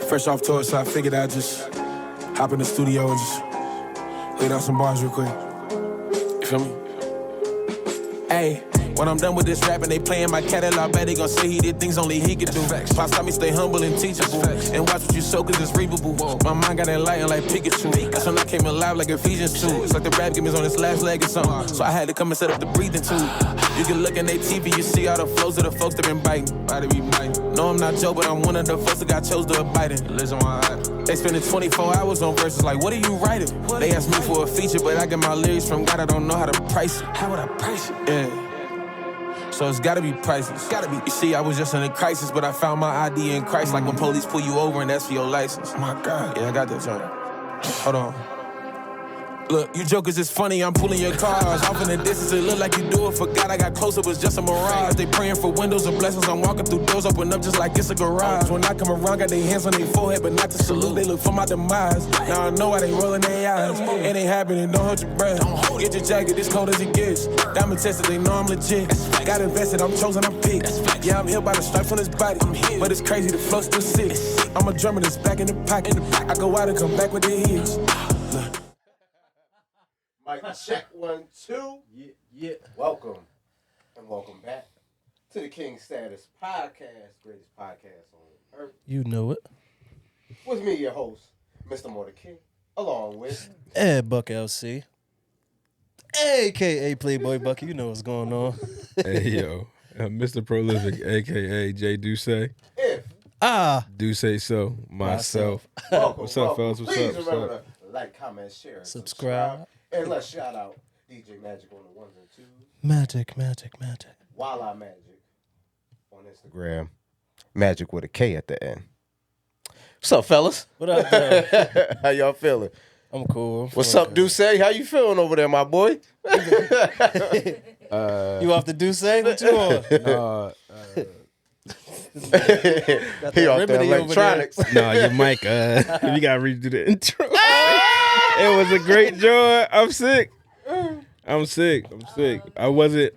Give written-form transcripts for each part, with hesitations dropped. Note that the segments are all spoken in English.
Fresh off tour, so I figured I'd just hop in the studio and just lay down some bars real quick. You feel me? Hey, when I'm done with this rapping, they playing my catalog. Bet they gon' say he did things only he could do. Pops taught me stay humble and teachable. And watch what you sow, cause it's reapable. My mind got enlightened like Pikachu. That's when I came alive like Ephesians 2. It's like the rap game is on its last leg or something. So I had to come and set up the breathing tube. You can look in their TV, you see all the flows of the folks that been biting. No, I'm not Joe, but I'm one of the folks that got chose to abide in. Listen, they spending 24 hours on verses like, what are you writing? They asked me for a feature, but I get my lyrics from God, I don't know how to price it. How would I price it? Yeah. So it's gotta be priceless. Gotta be. You see, I was just in a crisis, but I found my ID in Christ. Like when police pull you over and that's for your license. Oh my God. Yeah, I got that joint. Hold on. Look, you jokers is funny, I'm pulling your cars. Off in the distance, it look like you do it. Forgot I got close, it was just a mirage. They praying for windows of blessings, I'm walking through doors, open up just like it's a garage. When I come around, got their hands on their forehead, but not to salute, they look for my demise. Now I know why they rolling their eyes. It ain't happening, don't hold your breath. Get your jacket, this cold as it gets. Diamond tested, they know I'm legit. Got invested, I'm chosen, I'm picked. Yeah, I'm here by the stripes on his body. But it's crazy, the flow still sick. I'm a drummer that's back in the pocket. I go out and come back with the hits. Mic check 1, 2. Yeah. Welcome and welcome back to the King Status Podcast, greatest podcast on earth. You know it. With me, your host, Mr. Mortar King, along with EdBuck LC, a.k.a. Playboy Bucky. You know what's going on. Hey, yo. Mr. Prolific, a.k.a. Jay Duce. Do say so, myself. welcome. What's up, fellas? What's Please up? remember to like, comment, share, and Subscribe. And let's shout out DJ Magic on the 1s and 2s. Magic. Walla Magic on Instagram. Magic with a K at the end. What's up, fellas? What up, though? How y'all feeling? I'm cool. What's up, Duce? How you feeling over there, my boy? You off the Duce? What you on? He off the electronics. No, your mic, you gotta redo the intro. It was a great joy. I'm sick. I wasn't,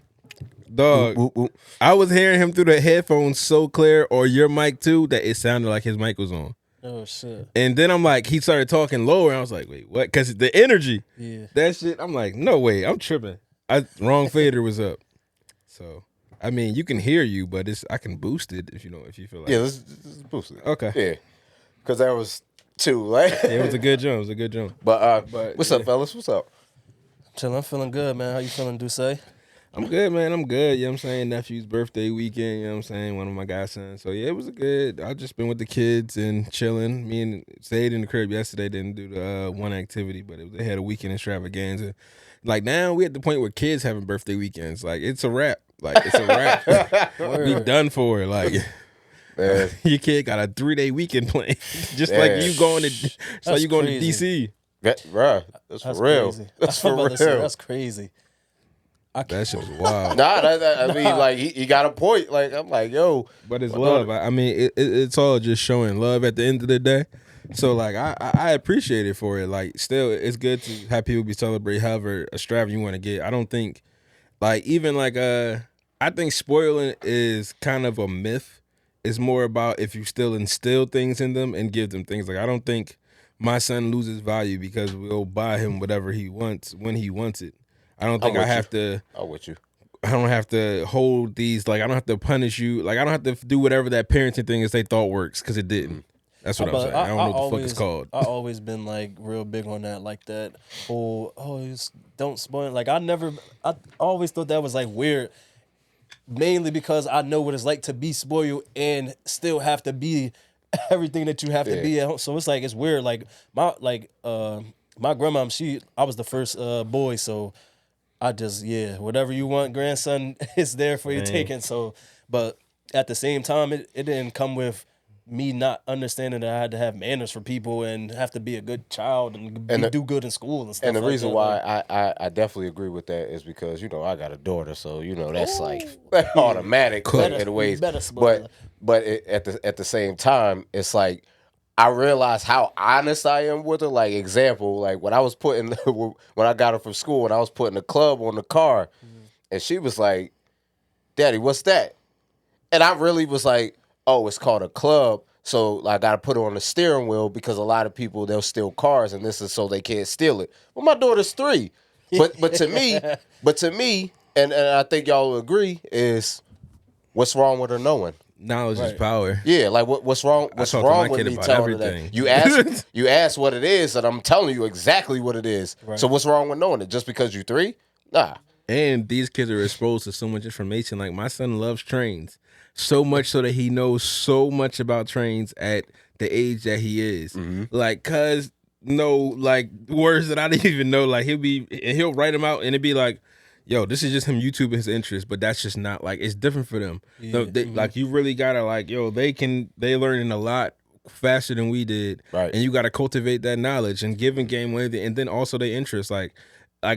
dog. Whoop, whoop, whoop. I was hearing him through the headphones so clear, or your mic too, that it sounded like his mic was on. Oh, shit. And then I'm like, he started talking lower, and I was like, wait, what? Because the energy, that shit, I'm like, no way, I'm tripping. Wrong fader was up. So, I mean, you can hear you, but I can boost it if you feel like. Yeah, let's boost it. Okay. Yeah, because there was 2, right? Yeah, it was a good jump. But what's up, yeah. fellas? What's up? Chill, I'm feeling good, man. How you feeling, Duce? I'm good, man. I'm good. You know what I'm saying? Nephew's birthday weekend, you know what I'm saying? One of my godsons. So, yeah, it was I've just been with the kids and chilling. Me and stayed in the crib yesterday. Didn't do the one activity, but they had a weekend extravaganza. Like, now we at the point where kids having birthday weekends. Like, it's a wrap. We done for it. Like, your kid got a 3-day weekend plan. Just like you going to DC. Bruh, that's for real. Crazy. That's for real. That's crazy. That shit was wild. I mean, like, he got a point. Like, I'm like, yo. But it's love. I mean, it's all just showing love at the end of the day. So, like, I appreciate it for it. Like, still, it's good to have people be celebrate however extravagant you want to get. I don't think, like, even like, I think spoiling is kind of a myth. It's more about if you still instill things in them and give them things. Like, I don't think my son loses value because we'll buy him whatever he wants when he wants it. I don't think I have to. I'm with you. I don't have to hold these, like, I don't have to punish you. Like, I don't have to do whatever that parenting thing is they thought works because it didn't. That's what I'm saying. I don't know what the fuck it's called. I always been, like, real big on that, like that whole, don't spoil. Like, I always thought that was, like, weird. Mainly because I know what it's like to be spoiled and still have to be everything that you have to be at home. So it's like, it's weird. Like, my grandmom, I was the first boy, so I just, whatever you want, grandson, is there for you taking. So, but at the same time, it didn't come with me not understanding that I had to have manners for people and have to be a good child and do good in school and stuff. And the like reason that. why I definitely agree with that is because, you know, I got a daughter, so, you know, that's like automatic in ways. But at the same time, it's like I realized how honest I am with her. Like, example, like when I got her from school and I was putting the club on the car, and she was like, "Daddy, what's that?" And I really was like, "Oh, it's called a club." So I got to put her on the steering wheel because a lot of people, they'll steal cars and this is so they can't steal it. Well, my daughter's 3. But to me, and I think y'all will agree, is what's wrong with her knowing? Knowledge is power. Yeah, like what's wrong? What's wrong with me telling her that? You ask what it is, and I'm telling you exactly what it is. Right. So what's wrong with knowing it? Just because you're 3? Nah. And these kids are exposed to so much information. Like my son loves trains so much so that he knows so much about trains at the age that he is. Like, cuz like words that I didn't even know. Like he'll write them out and it'd be like, yo, this is just him YouTubing his interest, but that's just not like it's different for them. Yeah. Like you really gotta like, yo, they learning a lot faster than we did, right? And you gotta cultivate that knowledge and giving game with it, and then also their interest. Like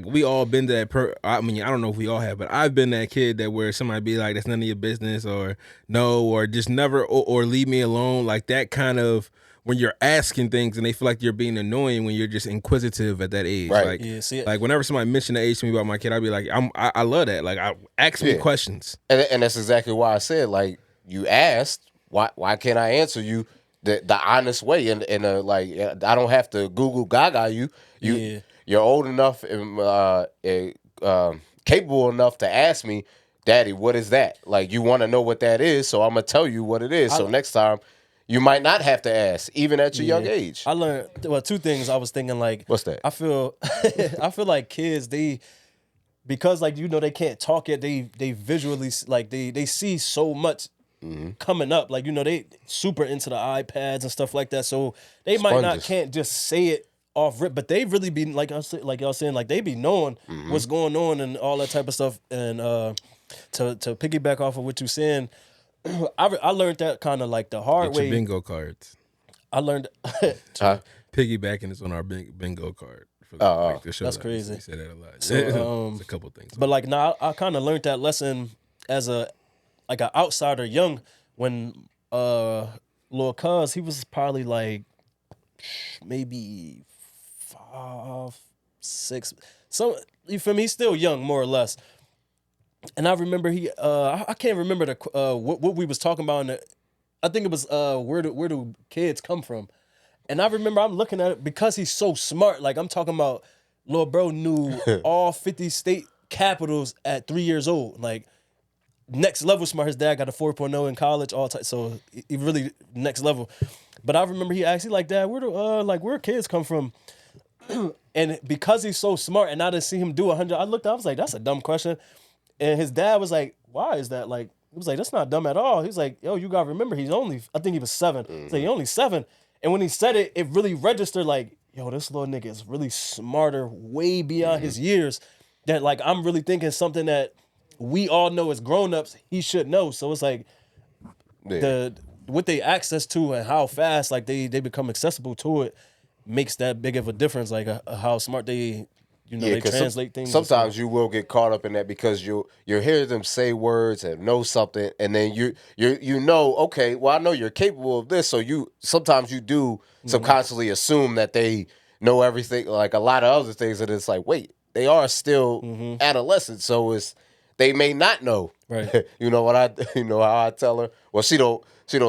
we all been to that. I mean, I don't know if we all have, but I've been that kid that where somebody be like, "That's none of your business," or no, or just never, or leave me alone. Like that kind of. When you're asking things and they feel like you're being annoying when you're just inquisitive at that age. Right. Like, yeah, like whenever somebody mentioned the age to me about my kid, I'd be like, I love that. Like, ask me questions. And that's exactly why I said, like, you asked, why can't I answer you the honest way? And like, I don't have to Google Gaga you. You're old enough and capable enough to ask me, Daddy, what is that? Like, you want to know what that is, so I'm going to tell you what it is. So next time, you might not have to ask, even at your young age. I learned 2 things. I was thinking like, what's that? I feel like kids, because like they can't talk yet. They visually like they see so much coming up. Like they super into the iPads and stuff like that. So they can't just say it off rip, but they really be like y'all saying, like they be knowing what's going on and all that type of stuff. And to piggyback off of what you're saying. I learned that kind of like the hard way. Bingo cards. I learned piggybacking is on our bingo card. For the show that's crazy. We say that a lot. So, it's a couple things. But like I kind of learned that lesson as an outsider, young, when little cuz he was probably like maybe 5, 6. So you feel me? He's still young, more or less. And I remember I can't remember what we was talking about. I think it was where do kids come from? And I remember I'm looking at it because he's so smart. Like I'm talking about, little bro knew all 50 state capitals at 3 years old. Like next level smart. His dad got a 4.0 in college. So he really next level. But I remember he asked, like, Dad, where kids come from? And because he's so smart, and I didn't see him do 100, I was like, that's a dumb question. And his dad was like, why is that? Like, he was like, that's not dumb at all. He was like, yo, you got to remember, I think he was 7. He's like, he's only 7. And when he said it, it really registered like, yo, this little nigga is really smarter, way beyond his years. That like, I'm really thinking something that we all know as grown-ups, he should know. So it's like, what they access to and how fast like they become accessible to it makes that big of a difference. Like how smart they they translate things. Sometimes you will get caught up in that because you hear them say words and know something, and then you okay, well I know you're capable of this, so sometimes you do subconsciously assume that they know everything, like a lot of other things, and it's like, wait, they are still adolescents, so they may not know. Right. You know how I tell her? Well, she don't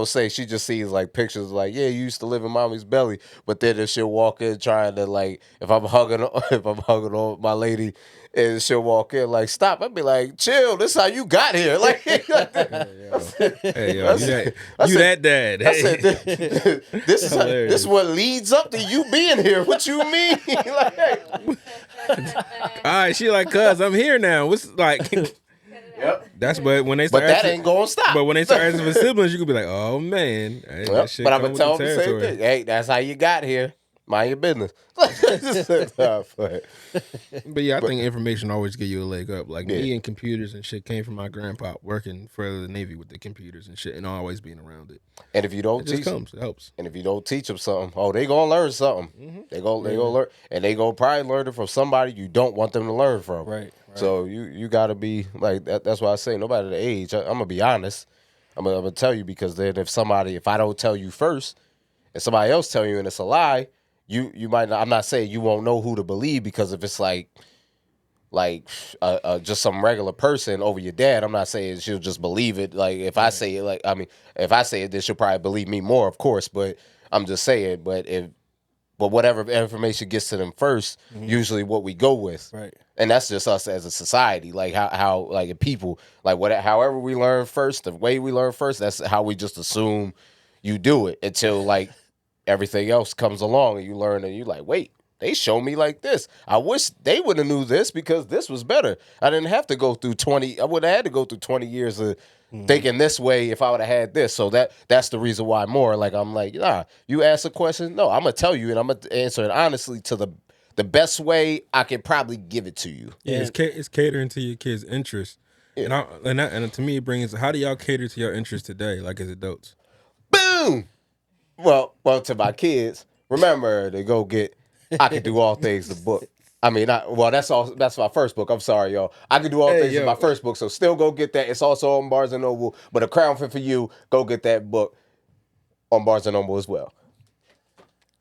say, she just sees like pictures like, yeah, you used to live in mommy's belly, but then if she'll walk in trying to like, if I'm hugging on my lady and she'll walk in like, stop, I'd be like, chill, this is how you got here. Like, hey, yo, you that dad. Hey. I said, this is what leads up to you being here. What you mean? Like, all right, she like, cuz I'm here now. What's like? Yep. That's when they start. But that ain't gonna stop. But when they start asking for siblings, you could be like, "Oh man." Hey, but I'm gonna tell them the same thing. Hey, that's how you got here. Mind your business. But yeah, I think information always give you a leg up. Like me and computers and shit came from my grandpa working for the Navy with the computers and shit, and always being around it. And if you don't teach them, it helps. And if you don't teach them something, they gonna learn something. They gonna learn, and they gonna probably learn it from somebody you don't want them to learn from. Right. So you gotta be like that. That's why I say nobody the age. I'm gonna be honest. I'm gonna tell you, because then if I don't tell you first, and somebody else tell you and it's a lie, you might not. I'm not saying you won't know who to believe, because if it's like like just some regular person over your dad, I'm not saying she'll just believe it. Like if I say it, like I mean, if I say it, then she'll probably believe me more, of course. But I'm just saying. But whatever information gets to them first, usually what we go with, Right. and that's just us as a society. Like how like people, like however we learn first, the way we learn first, that's how we just assume you do it until like everything else comes along and you learn and you like, wait. They show me like this. I wish they would have knew this because this was better. I didn't have to go through 20. I would have had to go through 20 years of thinking this way if I would have had this. So that's the reason why more. Like I'm like, nah, you ask a question. No, I'm gonna tell you and I'm gonna answer it honestly to the best way I can probably give it to you. Yeah, it's catering to your kids' interests. Yeah. And to me, it brings. How do y'all cater to your interests today, like as adults? Boom. Well, to my kids, remember to go get. I Can Do All Things, the book. I mean, that's my first book. I'm sorry, y'all. I Can Do All Things is my first book, so still go get that. It's also on Barnes & Noble, but A Crown Fit for You, go get that book on Barnes & Noble as well.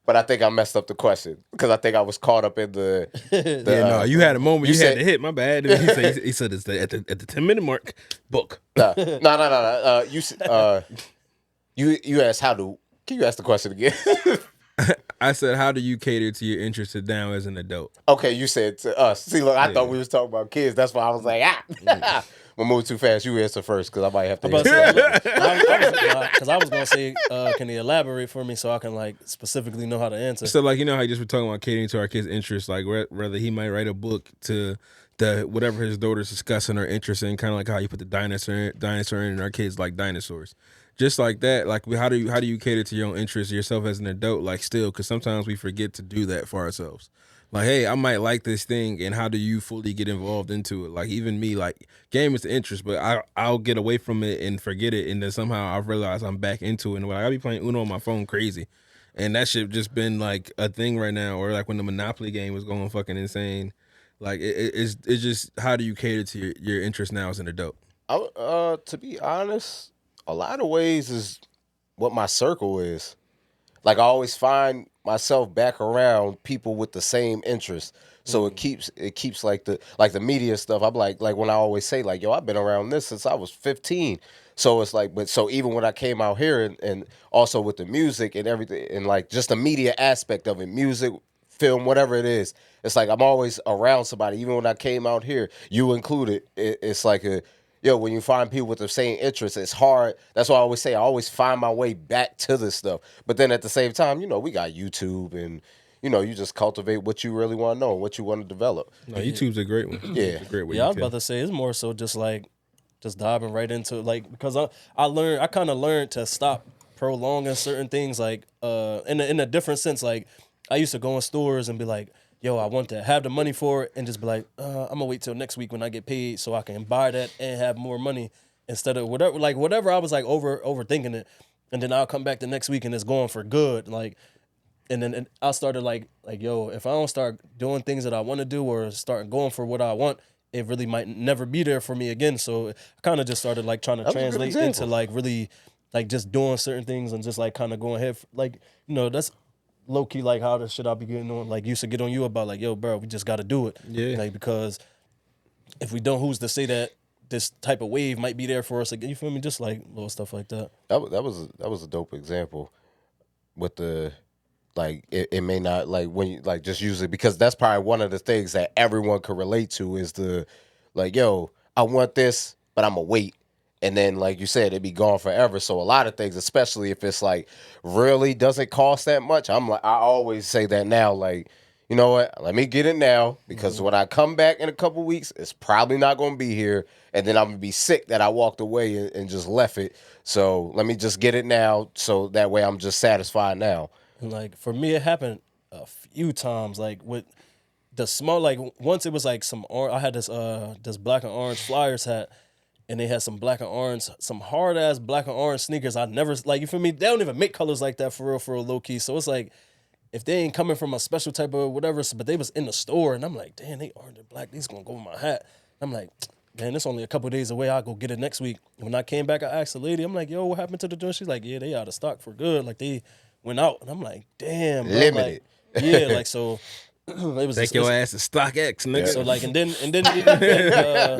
But I think I messed up the question because I think I was caught up in the no, you had a moment. You had to hit. My bad. He said it's at the 10-minute mark. Book. No. You asked how to. Can you ask the question again? I said, how do you cater to your interests now as an adult? Okay, you said to us. See, look, I thought we was talking about kids. That's why I was like, We're moving too fast. You answer first because I might have to answer. Because I was going to say, can you elaborate for me so I can like specifically know how to answer? So like, you know how you just were talking about catering to our kids' interests, like whether he might write a book to whatever his daughter's discussing or interested in, kind of like how you put the dinosaur in and our kids like dinosaurs. Just like that, like how do you cater to your own interests yourself as an adult? Like still, because sometimes we forget to do that for ourselves. Like, hey, I might like this thing, and how do you fully get involved into it? Like even me, like game is the interest, but I'll get away from it and forget it, and then somehow I realize I'm back into it. And like, I be playing Uno on my phone crazy, and that shit just been like a thing right now. Or like when the Monopoly game was going fucking insane. Like it's just how do you cater to your interest now as an adult? To be honest. A lot of ways is what my circle is. Like I always find myself back around people with the same interests. So it keeps like the media stuff. I'm like when I always say like, yo, I've been around this since I was 15. So it's like, but so even when I came out here and also with the music and everything and like just the media aspect of it, music, film, whatever it is, it's like I'm always around somebody. Even when I came out here, you included, it's like when you find people with the same interests, it's hard. That's why I always say I always find my way back to this stuff. But then at the same time, we got YouTube and, you just cultivate what you really want to know, what you want to develop. No, YouTube's a great one. Yeah. It's a great way. Yeah, I was about to say it's more so just diving right into it. Like, because I kind of learned to stop prolonging certain things, like in a different sense. Like I used to go in stores and be like, yo, I want to have the money for it, and just be like, I'm gonna wait till next week when I get paid so I can buy that and have more money instead of whatever I was like overthinking it, and then I'll come back the next week and it's going for good. Like, and then I started like yo, if I don't start doing things that I want to do or start going for what I want, it really might never be there for me again. So I kind of just started like trying to translate into like really like just doing certain things and just like kind of going ahead that's low key, like how the shit I be getting on, like used to get on you about, like, yo, bro, we just got to do it. Yeah. Like, because if we don't, who's to say that this type of wave might be there for us again? You feel me? Just like little stuff like that. That was a dope example with the, like, it may not, like, when you, like, just use it, because that's probably one of the things that everyone could relate to is the, like, yo, I want this, but I'm going to wait. And then, like you said, it'd be gone forever. So a lot of things, especially if it's like really doesn't cost that much, I always say that now, like, you know what? Let me get it now, because when I come back in a couple weeks, it's probably not going to be here. And then I'm going to be sick that I walked away and just left it. So let me just get it now, so that way I'm just satisfied now. And like for me, it happened a few times. Like with the small, like once it was like I had this black and orange Flyers hat. And they had some black and orange, some hard ass black and orange sneakers. I never, like, you feel me? They don't even make colors like that for real, low key. So it's like, if they ain't coming from a special type of whatever, but they was in the store, and I'm like, damn, they orange and black. These gonna go with my hat. I'm like, man, it's only a couple days away. I'll go get it next week. When I came back, I asked the lady, I'm like, yo, what happened to the joint? She's like, yeah, they out of stock for good. Like, they went out. And I'm like, damn, bro. Limited. Like, yeah, like, so it was Take your ass to StockX, nigga. So like, and then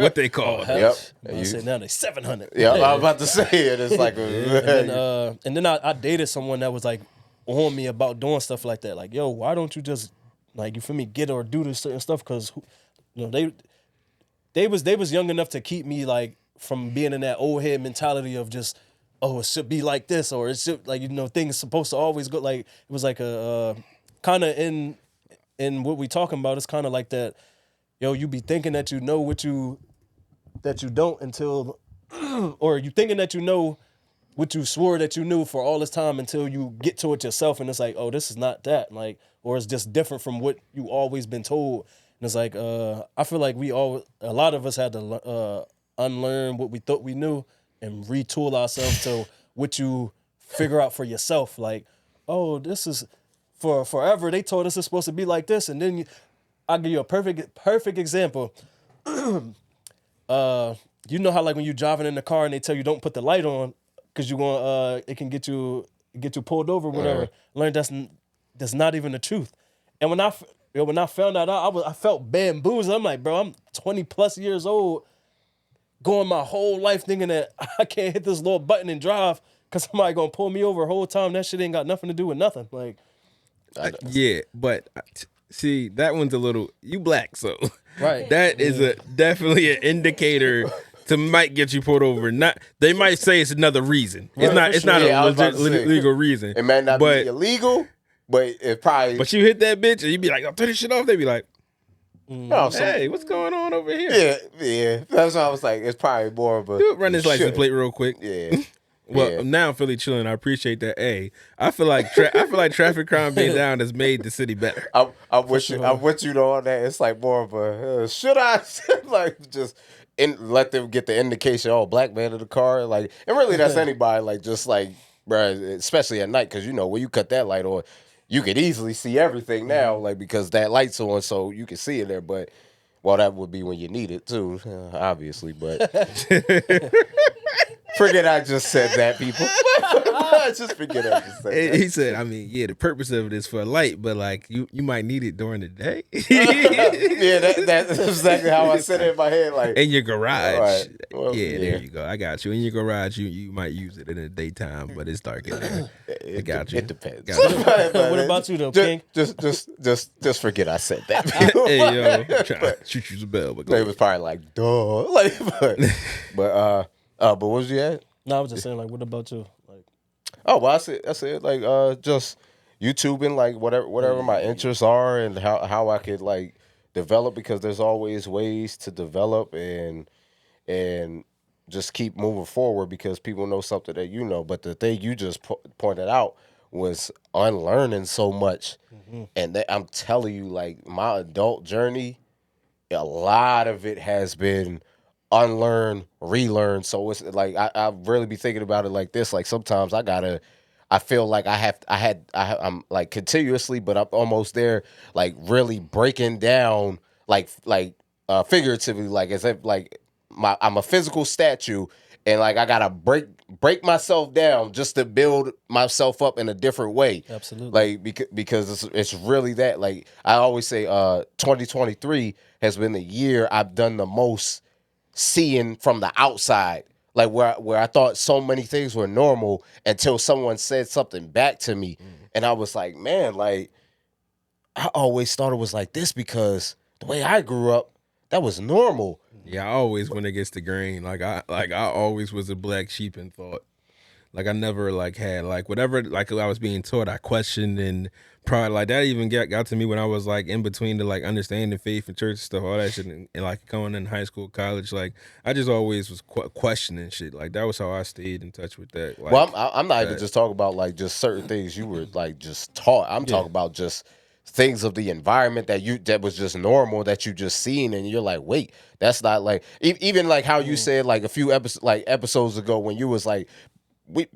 what they call hell, Yep. I say now they 700. Yeah, I was about to say it. It's like, And then I dated someone that was like on me about doing stuff like that. Like, yo, why don't you just like, you feel me, get or do this certain stuff? Because you know they was young enough to keep me like from being in that old head mentality of just, oh, it should be like this, or it should, like, you know, things supposed to always go. Like, it was like a kind of in what we talking about. It's kind of like that. Yo, you be thinking that you know what you don't until, or you thinking that you know what you swore that you knew for all this time until you get to it yourself, and it's like, oh, this is not that, like, or it's just different from what you always been told. And it's like, I feel like a lot of us had to unlearn what we thought we knew and retool ourselves to what you figure out for yourself. Like, oh, this is for forever. They told us it's supposed to be like this, and then I'll give you a perfect example. You know how like when you driving in the car and they tell you don't put the light on because you going it can get you pulled over, whatever. Learn that's not even the truth. And when I found that out, I felt bamboozled. I'm like, bro, I'm 20 plus years old, going my whole life thinking that I can't hit this little button and drive because somebody gonna pull me over the whole time. That shit ain't got nothing to do with nothing. Like, yeah, but see, that one's a little, you black, so right. That is definitely an indicator to might get you pulled over. Not, they might say it's another reason. It's not a legit legal reason. It might not be illegal, but it probably. But you hit that bitch and you be like, "I'll turn this shit off." They be like, no, "Hey, what's going on over here?" Yeah. That's why I was like, it's probably more of a. Dude, run this license plate real quick. Yeah. Well, now I'm really chilling. I appreciate that. Hey, I feel like traffic crime being down has made the city better. I'm with you on that. It's like more of a should I like just let them get the indication. Oh, black man in the car, like, and really that's anybody. Like, just like, bruh, especially at night, because you know when you cut that light on, you could easily see everything now, like, because that light's on, so you can see it there. But well, that would be when you need it too, obviously. But forget I just said that, people. Just forget I just said that. He said, I mean, yeah, the purpose of it is for light, but like you might need it during the day. Yeah, that's exactly how I said it in my head. Like, in your garage. Right. Well, yeah, there you go. I got you. In your garage, you might use it in the daytime, but it's dark in there. I got you. It depends. What about you though, King? Just forget I said that. Hey yo, I'm trying to shoot you some bell, but it was probably like, duh. Like, but what was you at? No, I was just saying, like, what about you? Like, oh, well, I said like just YouTubing, like whatever my interests are and how I could like develop, because there's always ways to develop and just keep moving forward because people know something that you know. But the thing you just pointed out was unlearning so much. And I'm telling you, like, my adult journey, a lot of it has been unlearn, relearn. So it's like I really be thinking about it like this. Like sometimes I feel like I'm like continuously, but I'm almost there, like really breaking down, like figuratively, like as if like I'm a physical statue, and like I gotta break myself down just to build myself up in a different way. Absolutely. Like because it's really that. Like I always say, 2023 has been the year I've done the most seeing from the outside, like where I thought so many things were normal until someone said something back to me, and I was like, man, like I always thought it was like this because the way I grew up, that was normal. Yeah, I always went against the grain. Like I always was a black sheep in thought. Like I never like had like whatever like I was being taught, I questioned, and probably like that even got to me when I was like in between the like understanding faith and church and stuff, all that shit, and like going in high school, college. Like I just always was questioning shit. Like that was how I stayed in touch with that. Like, well, I'm not even just talking about like just certain things you were like just taught. I'm talking about just things of the environment that was just normal that you just seen, and you're like, wait, that's not like even like how you said like a few episodes ago when you was like,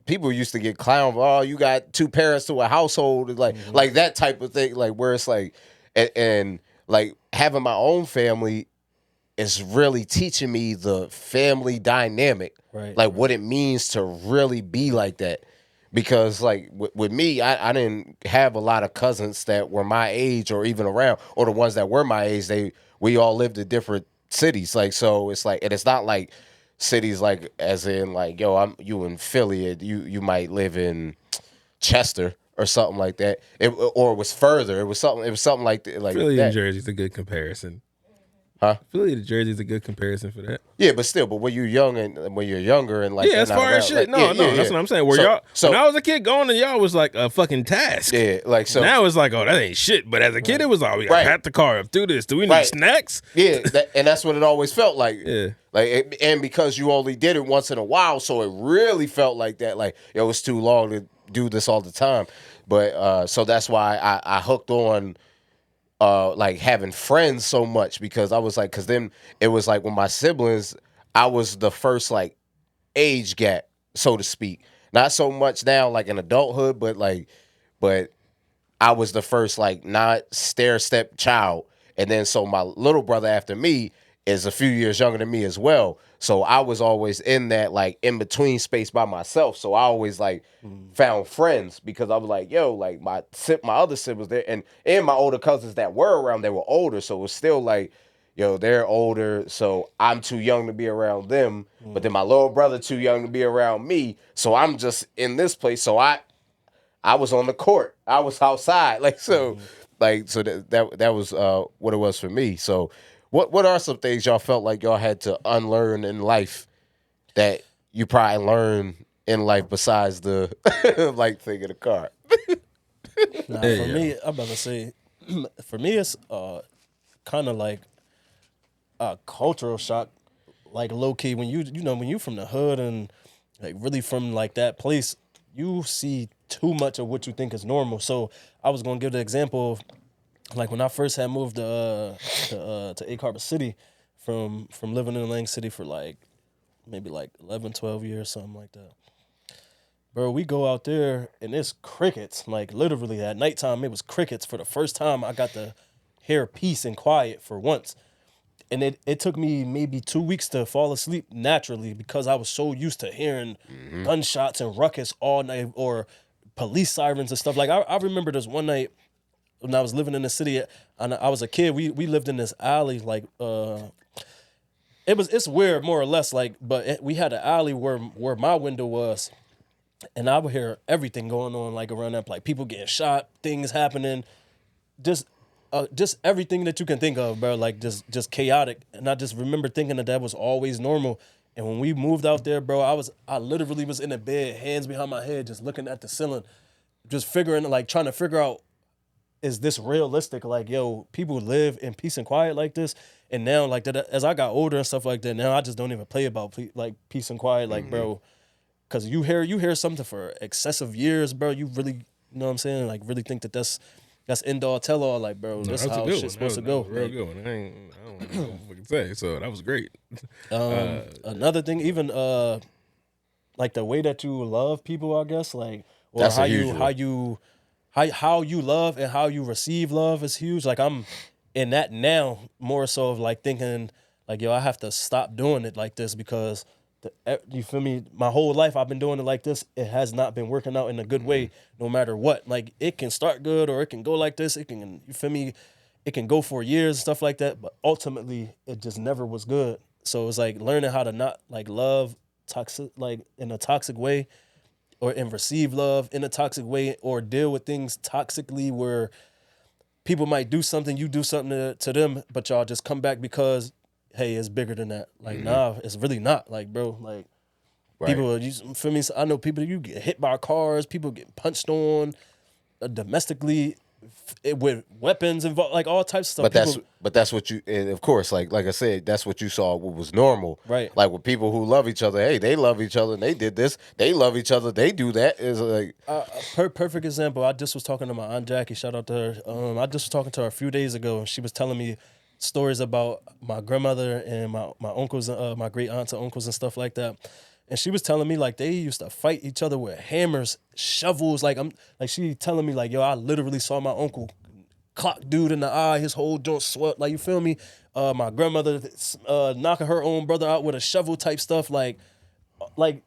people used to get clowned. Oh, you got two parents to a household, like that type of thing. Like where it's like, and like having my own family is really teaching me the family dynamic, right? Like what it means to really be like that, because like with me, I didn't have a lot of cousins that were my age or even around, or the ones that were my age. We all lived in different cities, like, so it's like, and it's not like cities like as in like, yo, you in Philly, and you might live in Chester or something like that. Or it was further. It was something like Philly that. and Jersey's a good comparison. Huh? Philly to Jersey's a good comparison for that. Yeah, but still, but when you're younger and like, yeah, as far as shit, that's what I'm saying. Where y'all, when I was a kid, going to y'all was like a fucking task. Yeah, like, so now it's like, oh, that ain't shit. But as a kid, it was all, we got to pack the car up, do this. Do we need snacks? Yeah, and that's what it always felt like. Yeah, like, and because you only did it once in a while, so it really felt like that. Like, yo, it's too long to do this all the time. But so that's why I hooked on. Like having friends so much, because I was like, because then it was like when my siblings, I was the first like age gap, so to speak. Not so much now like in adulthood, but I was the first like not stair step child, and then so my little brother after me is a few years younger than me as well. So I was always in that like in between space by myself. So I always like found friends, because I was like, yo, like my other siblings there, and my older cousins that were around, they were older. So it was still like, yo, they're older, so I'm too young to be around them. But then my little brother too young to be around me. So I'm just in this place. So I was on the court. I was outside. Like, so so that was what it was for me. So what are some things y'all felt like y'all had to unlearn in life that you probably learned in life besides the like thing in the car? For me, I'm about to say, for me, it's kind of like a cultural shock, like low key. When when you from the hood and like really from like that place, you see too much of what you think is normal. So I was gonna give the example of like when I first had moved to Egg Harbor City from living in Lang City for like maybe like 11, 12 years, something like that. Bro, we go out there and it's crickets. Like literally at nighttime, it was crickets. For the first time, I got to hear peace and quiet for once. And it took me maybe 2 weeks to fall asleep naturally, because I was so used to hearing gunshots and ruckus all night, or police sirens and stuff. Like I remember this one night when I was living in the city and I was a kid. We lived in this alley, like it's weird more or less, like, but we had an alley where my window was, and I would hear everything going on like around that, like people getting shot, things happening, just everything that you can think of, bro, like just chaotic. And I just remember thinking that was always normal. And when we moved out there, bro, I literally was in the bed, hands behind my head, just looking at the ceiling, just trying to figure out, is this realistic? Like, yo, people live in peace and quiet like this? And now, like, that, as I got older and stuff like that, now I just don't even play about like peace and quiet, like, bro, because you hear something for excessive years, bro. You really, you know what I'm saying? Like, really think that's end all tell all, like, bro. This is how shit's supposed to go. Real good one. I don't know what I can say. So that was great. Another thing, even like the way that you love people, I guess, like, or That's how you love and how you receive love is huge. Like, I'm in that now more so of like thinking like, yo, I have to stop doing it like this, because you feel me? My whole life I've been doing it like this. It has not been working out in a good way, no matter what. Like, it can start good or it can go like this. It can, you feel me? It can go for years and stuff like that. But ultimately, it just never was good. So it's like learning how to not like love toxic, like in a toxic way, and receive love in a toxic way, or deal with things toxically, where people might do something, you do something to them, but y'all just come back because, hey, it's bigger than that. Like, nah, it's really not. Like, bro, like, people, you feel me? I know people, you get hit by cars, people get punched on domestically with weapons involved, like all types of stuff. But that's what you, and of course, like I said, that's what you saw what was normal. Right. Like with people who love each other, hey, they love each other and they did this, they love each other, they do that. Is like perfect example. I just was talking to my Aunt Jackie, shout out to her. I just was talking to her a few days ago, and she was telling me stories about my grandmother and my uncles, my great aunts and uncles and stuff like that. And she was telling me like they used to fight each other with hammers, shovels. Like, she telling me like, yo, I literally saw my uncle clock dude in the eye, his whole joint sweat. Like, you feel me? My grandmother knocking her own brother out with a shovel type stuff. Like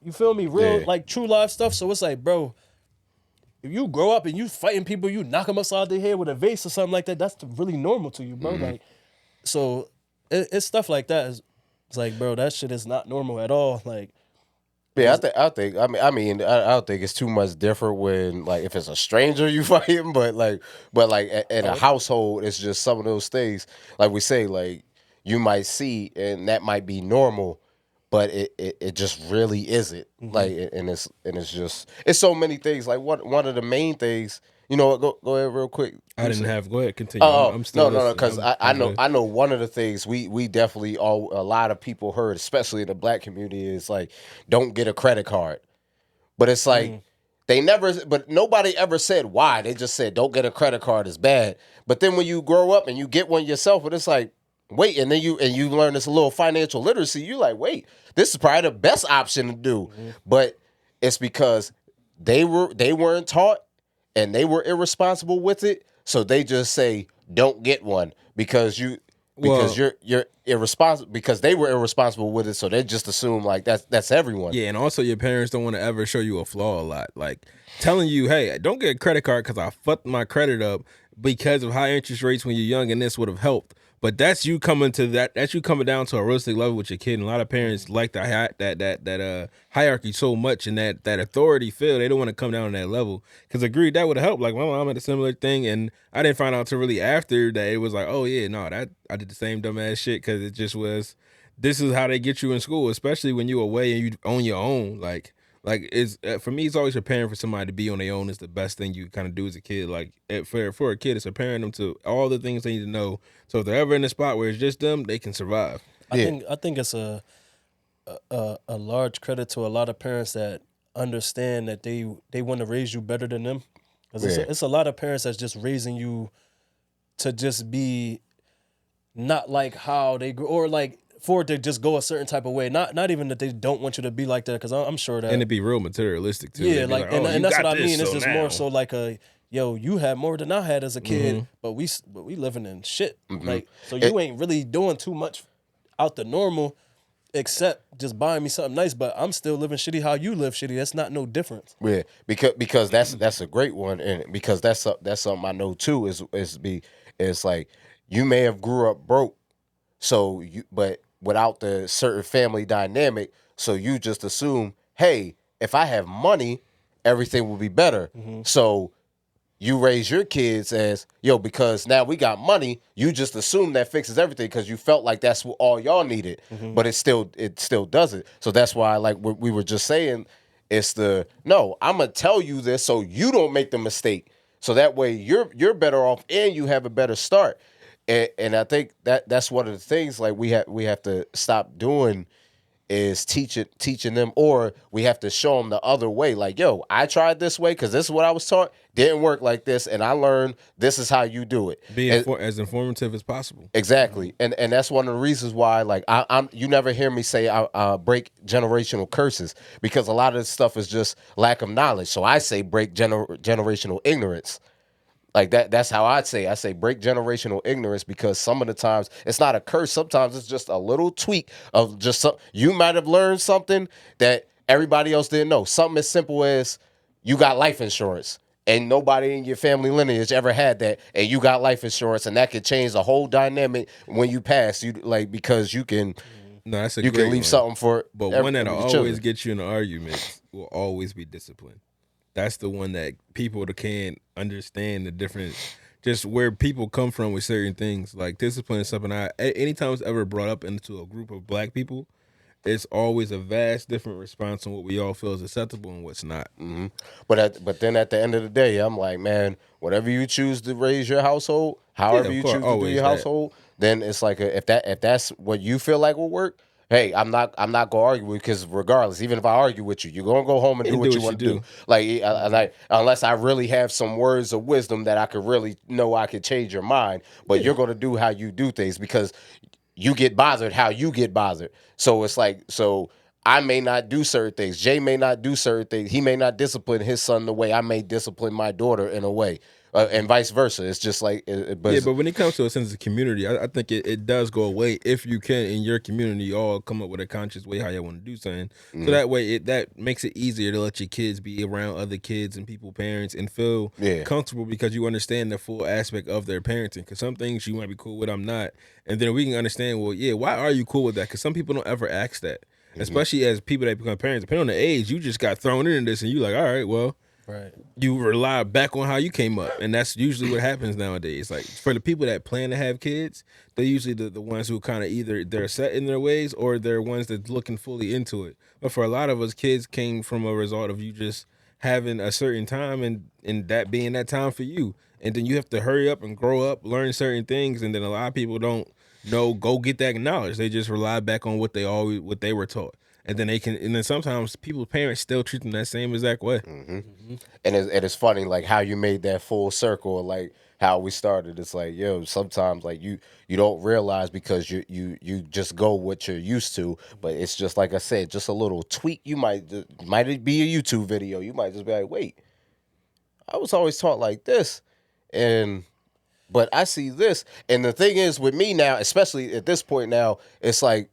you feel me? Real, like, true life stuff. So it's like, bro, if you grow up and you fighting people, you knock them upside their head with a vase or something like that, that's really normal to you, bro. Like, so it's stuff like that. It's like, bro, that shit is not normal at all. Like, yeah, I don't think it's too much different when like if it's a stranger you fighting, but in a household, it's just some of those things. Like we say, like you might see, and that might be normal, but it just really isn't. Like, and it's just it's so many things. Like one of the main things. You know what? Go ahead real quick. Go ahead, continue. I'm still no, because I know one of the things we definitely a lot of people heard, especially in the black community, is like don't get a credit card. But it's like but nobody ever said why. They just said don't get a credit card is bad. But then when you grow up and you get one yourself, but it's like wait, and then you learn this little financial literacy. You're like wait, this is probably the best option to do. But it's because they weren't taught. And they were irresponsible with it, so they just say don't get one because you're irresponsible because they were irresponsible with it, so they just assume like that's everyone. Yeah, and also your parents don't want to ever show you a flaw a lot, like telling you, hey, don't get a credit card because I fucked my credit up because of high interest rates when you're young, and this would have helped. But that's you coming down to a realistic level with your kid. And a lot of parents like that hierarchy so much and that authority feel they don't want to come down to that level. Because agreed, that would have helped. Like my mom had a similar thing, and I didn't find out till really after that it was like, oh yeah, no, that I did the same dumbass shit because it just was. This is how they get you in school, especially when you're away and you on your own. Like it's for me, it's always preparing for somebody to be on their own is the best thing you kind of do as a kid. Like for a kid, it's preparing them to all the things they need to know. So if they're ever in a spot where it's just them, they can survive. I think it's a large credit to a lot of parents that understand that they want to raise you better than them. Because it's a lot of parents that's just raising you to just be not like how they grew, or like for it to just go a certain type of way. Not even that they don't want you to be like that, because I'm sure that. And to be real materialistic too. Yeah, like and that's what I mean. It's just more so like yo, you had more than I had as a kid, but we living in shit. Like, so you ain't really doing too much out the normal, except just buying me something nice. But I'm still living shitty how you live shitty. That's not no difference. Yeah, because that's a great one, and because that's something I know too. Is like you may have grew up broke, but without the certain family dynamic, so you just assume, hey, if I have money, everything will be better. So you raise your kids as, yo, because now we got money, you just assume that fixes everything because you felt like that's what all y'all needed. But it still doesn't. So that's why, like we were just saying, no, I'm going to tell you this so you don't make the mistake. So that way you're better off and you have a better start. And I think that's one of the things like we have to stop doing is teaching them, or we have to show them the other way. Like, yo, I tried this way because this is what I was taught. Didn't work like this, and I learned this is how you do it. Be as informative as possible. Exactly, and that's one of the reasons why, like, you never hear me say I break generational curses, because a lot of this stuff is just lack of knowledge. So I say break generational ignorance. Like that's how I'd say. I say break generational ignorance, because some of the times it's not a curse. Sometimes it's just a little tweak of just you might have learned something that everybody else didn't know. Something as simple as you got life insurance and nobody in your family lineage ever had that, and you got life insurance, and that could change the whole dynamic when you pass. You like because you can. No, that's a you great can leave one. something for. But one that'll always get you in an argument will always be discipline. That's the one that people can't understand the difference, just where people come from with certain things. Like discipline is something anytime it's ever brought up into a group of black people, it's always a vast different response on what we all feel is acceptable and what's not. But then at the end of the day, I'm like, man, whatever you choose to raise your household, however you choose to do your household, then it's like if that's what you feel like will work. Hey, I'm not gonna argue with you, because regardless, even if I argue with you, you're gonna go home and do what you want to do. Like, unless I really have some words of wisdom that I could really know, I could change your mind. But you're gonna do how you do things, because you get bothered how you get bothered. So it's like, I may not do certain things. Jay may not do certain things. He may not discipline his son the way I may discipline my daughter in a way, and vice versa. It's just like, but when it comes to a sense of community, I think it does go away if you can in your community all come up with a conscious way how you want to do something. So that way that makes it easier to let your kids be around other kids and people, parents, and feel comfortable because you understand the full aspect of their parenting. Because some things you might be cool with, I'm not, and then we can understand. Well, why are you cool with that? Because some people don't ever ask that. Especially as people that become parents, depending on the age, you just got thrown into this and you like, all right, well, you rely back on how you came up. And that's usually what happens nowadays. Like for the people that plan to have kids, they're usually the ones who kind of either they're set in their ways or they're ones that's looking fully into it. But for a lot of us, kids came from a result of you just having a certain time and that being that time for you. And then you have to hurry up and grow up, learn certain things. And then a lot of people don't go get that knowledge. They just rely back on what they were taught, and then sometimes people's parents still treat them that same exact way. And it's funny like how you made that full circle, like how we started. It's like sometimes like you don't realize because you just go what you're used to, but it's just like I said, just a little tweak. You might be a YouTube video. You might just be like, wait, I was always taught like this, but I see this. And the thing is with me now, especially at this point now, it's like,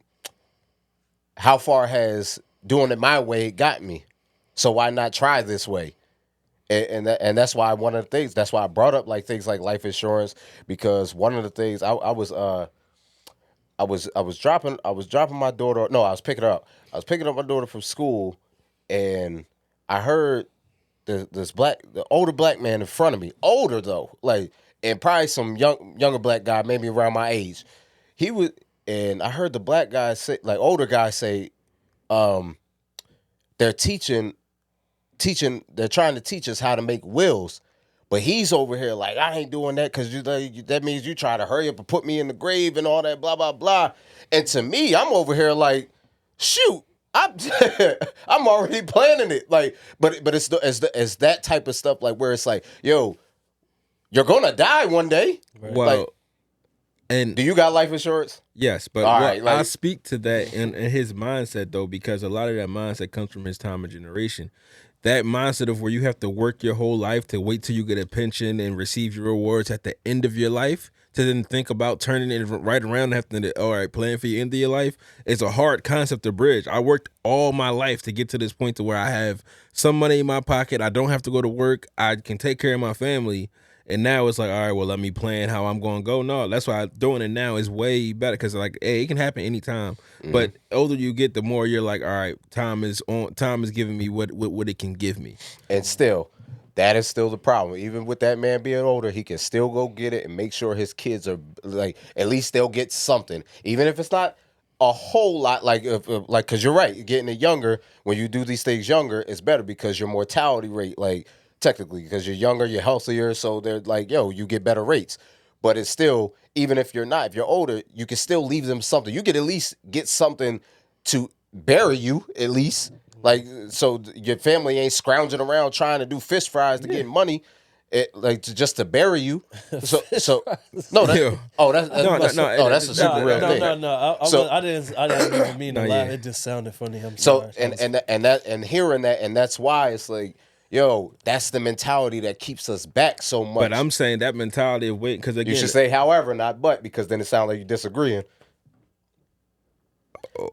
how far has doing it my way got me? So why not try this way? And that's why one of the things, that's why I brought up like things like life insurance, because one of the things I was dropping my daughter. No, I was picking her up. I was picking up my daughter from school, and I heard the older black man in front of me, older though, like, and probably some younger black guy, maybe around my age. He was, and I heard the black guy say, like older guy say, they're trying to teach us how to make wills, but he's over here like, I ain't doing that because that means you try to hurry up and put me in the grave and all that, blah blah blah. And to me, I'm over here like, shoot, I'm already planning it, like, but it's that type of stuff, like where it's like, yo, you're gonna die one day. Well, like, and do you got life insurance? Yes, but I speak to that in his mindset though, because a lot of that mindset comes from his time and generation. That mindset of where you have to work your whole life to wait till you get a pension and receive your rewards at the end of your life, to then think about turning it right around after plan for your end of your life, is a hard concept to bridge. I worked all my life to get to this point to where I have some money in my pocket. I don't have to go to work. I can take care of my family. And now it's like, all right, well, let me plan how I'm going to go. No, that's why doing it now is way better, because like, hey, it can happen anytime. But older you get, the more you're like, all right, time is giving me what it can give me. And still, that is still the problem. Even with that man being older, he can still go get it and make sure his kids are like, at least they'll get something, even if it's not a whole lot. Like, because you're right, you're getting it younger. When you do these things younger, it's better because your mortality rate, like, technically, because you're younger, you're healthier, so they're like, you get better rates. But it's still, even if you're older, you can still leave them something. You could at least get something to bury you, at least. Like, so your family ain't scrounging around trying to do fish fries to get money, just to bury you. So no, that's a super real thing. No. I didn't even mean to laugh. It just sounded funny. I'm sorry. So and hearing that, and that's why it's like, that's the mentality that keeps us back so much. But I'm saying that mentality of waiting, because again, you should say however, not but, because then it sounds like you're disagreeing.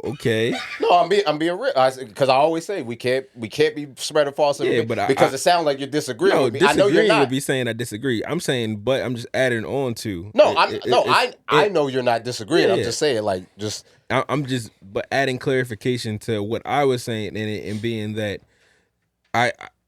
Okay. No, I'm being real, because I always say we can't be spreading false information, because it sounds like you're disagreeing with me. I know you're not. Would be saying I disagree. I'm saying, but I'm just adding on to. No, I know you're not disagreeing. I'm just saying, like, just. I'm just but adding clarification to what I was saying, and being that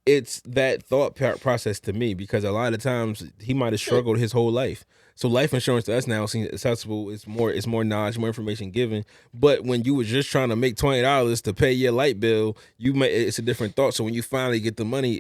it's that thought process to me, because a lot of times he might have struggled his whole life. So life insurance to us now seems accessible. It's more knowledge, more information given. But when you were just trying to make $20 to pay your light bill, it's a different thought. So when you finally get the money,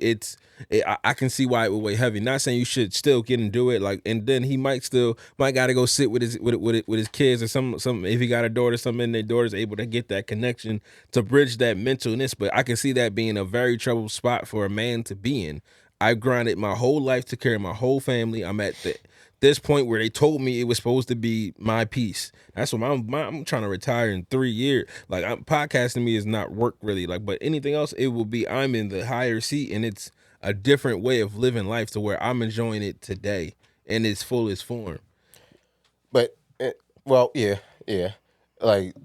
I can see why it would weigh heavy. Not saying you should still get and do it, like, and then he might got to go sit with his kids, or some if he got a daughter, some in their daughter's able to get that connection to bridge that mentalness. But I can see that being a very troubled spot for a man to be in. I've grinded my whole life to care of my whole family. I'm at the this point where they told me it was supposed to be my piece. That's what I'm trying to retire in 3 years. Like podcasting me is not work really. Like, but anything else, it will be I'm in the higher seat, and it's a different way of living life to where I'm enjoying it today in its fullest form. But well, yeah, like,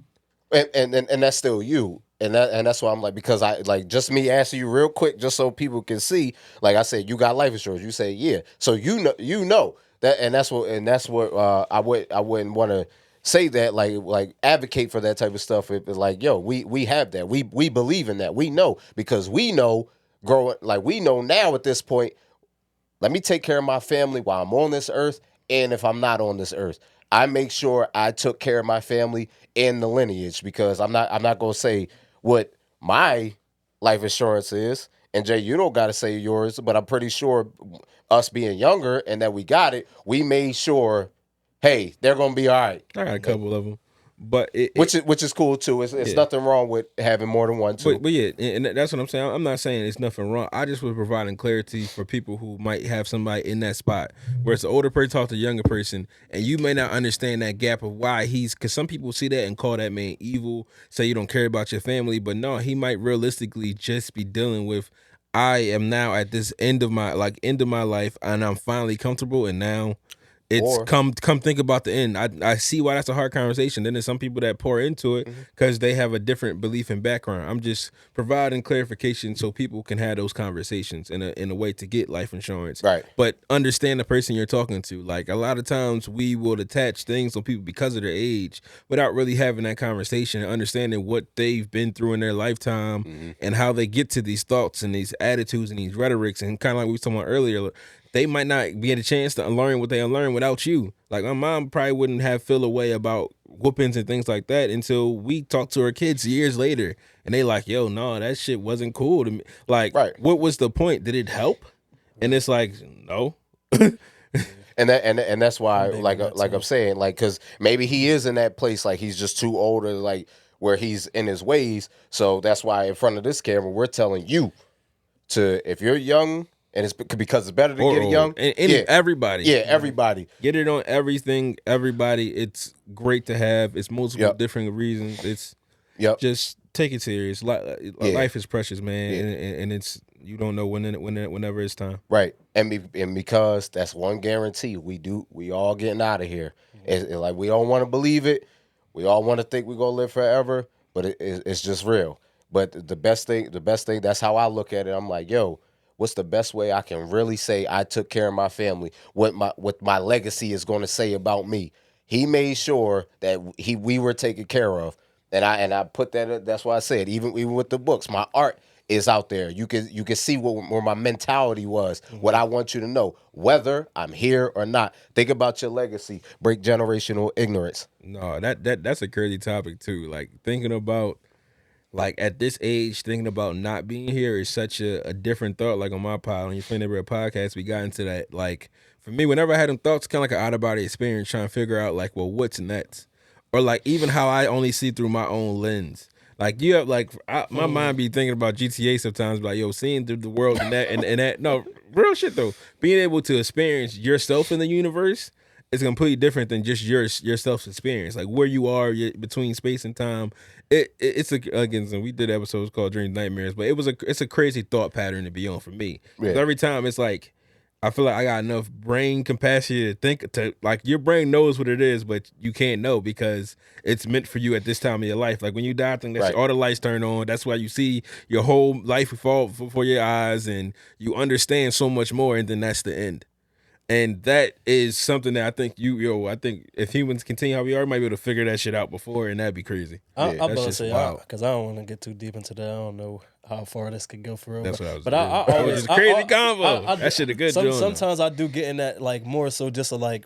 and that's still you. And that's why I'm like, because I like just me asking you real quick, just so people can see. Like I said, you got life insurance. You say yeah, so you know that, and that's what I wouldn't want to say that like advocate for that type of stuff. It's like, yo, we have that. We believe in that. We know, because we know growing, like we know now at this point. Let me take care of my family while I'm on this earth, and if I'm not on this earth, I make sure I took care of my family in the lineage, because I'm not gonna say what my life insurance is. And Jay, you don't got to say yours, but I'm pretty sure us being younger and that we got it, we made sure, hey, they're gonna be all right. I got a couple of them, but which is cool too. It's nothing wrong with having more than one too. But yeah, and that's what I'm saying. I'm not saying it's nothing wrong. I just was providing clarity for people who might have somebody in that spot where it's an older person talk to a younger person, and you may not understand that gap of why because some people see that and call that man evil, say you don't care about your family, but no, he might realistically just be dealing with, I am now at this end of my life, and I'm finally comfortable, and now it's come think about the end. I see why that's a hard conversation. Then there's some people that pour into it because they have a different belief and background. I'm just providing clarification so people can have those conversations in a way to get life insurance. Right. But understand the person you're talking to. Like a lot of times we will attach things on people because of their age without really having that conversation and understanding what they've been through in their lifetime and how they get to these thoughts and these attitudes and these rhetorics, and kind of like we were talking about earlier. They might not get a chance to unlearn what they unlearn without you. Like my mom probably wouldn't have feel a way about whoopings and things like that until we talked to her kids years later, and they like, yo, no, that shit wasn't cool to me. Like, What was the point? Did it help? And it's like, no. And that's why, like I'm saying, like, because maybe he is in that place, like he's just too old, or like where he's in his ways. So that's why in front of this camera, we're telling you to, if you're young. And it's because it's better to get it young. And everybody. Yeah, everybody. Get it on everything, everybody. It's great to have. It's multiple different reasons. It's just take it serious. Life is precious, man. And it's, you don't know whenever it's time. Right. And because that's one guarantee. We all getting out of here. It's like, we don't want to believe it. We all want to think we're going to live forever, but it's just real. But the best thing, that's how I look at it. I'm like, yo, what's the best way I can really say I took care of my family? What my legacy is going to say about me? He made sure that we were taken care of, and I put that. That's why I said even with the books, my art is out there. You can see where my mentality was. What I want you to know, whether I'm here or not. Think about your legacy. Break generational ignorance. No, that's a crazy topic too. Like thinking about. Like at this age, thinking about not being here is such a different thought. Like on my pod, on your Friend Neighborhood podcast, we got into that. Like for me, whenever I had them thoughts, kind of like an out of body experience, trying to figure out like, well, what's next, or like even how I only see through my own lens. Like you have my mind be thinking about GTA sometimes, like yo, seeing through the world and that. No, real shit though. Being able to experience yourself in the universe. It's completely different than just your self-experience. Like where you are between space and time. It's again, we did episodes called Dreams Nightmares, but it's a crazy thought pattern to be on for me. Yeah. Every time it's like I feel like I got enough brain capacity to like your brain knows what it is, but you can't know because it's meant for you at this time of your life. Like when you die, I think that's all the lights turn on. That's why you see your whole life fall before your eyes, and you understand so much more, and then that's the end. And that is something that I think I think if humans continue how we are, we might be able to figure that shit out before, and that'd be crazy. I'm about to say, because I don't want to get too deep into that. I don't know how far this could go for real. That's what I was But I always... It's a crazy combo. That shit a good joint. Sometimes I do get in that, like, more so just like,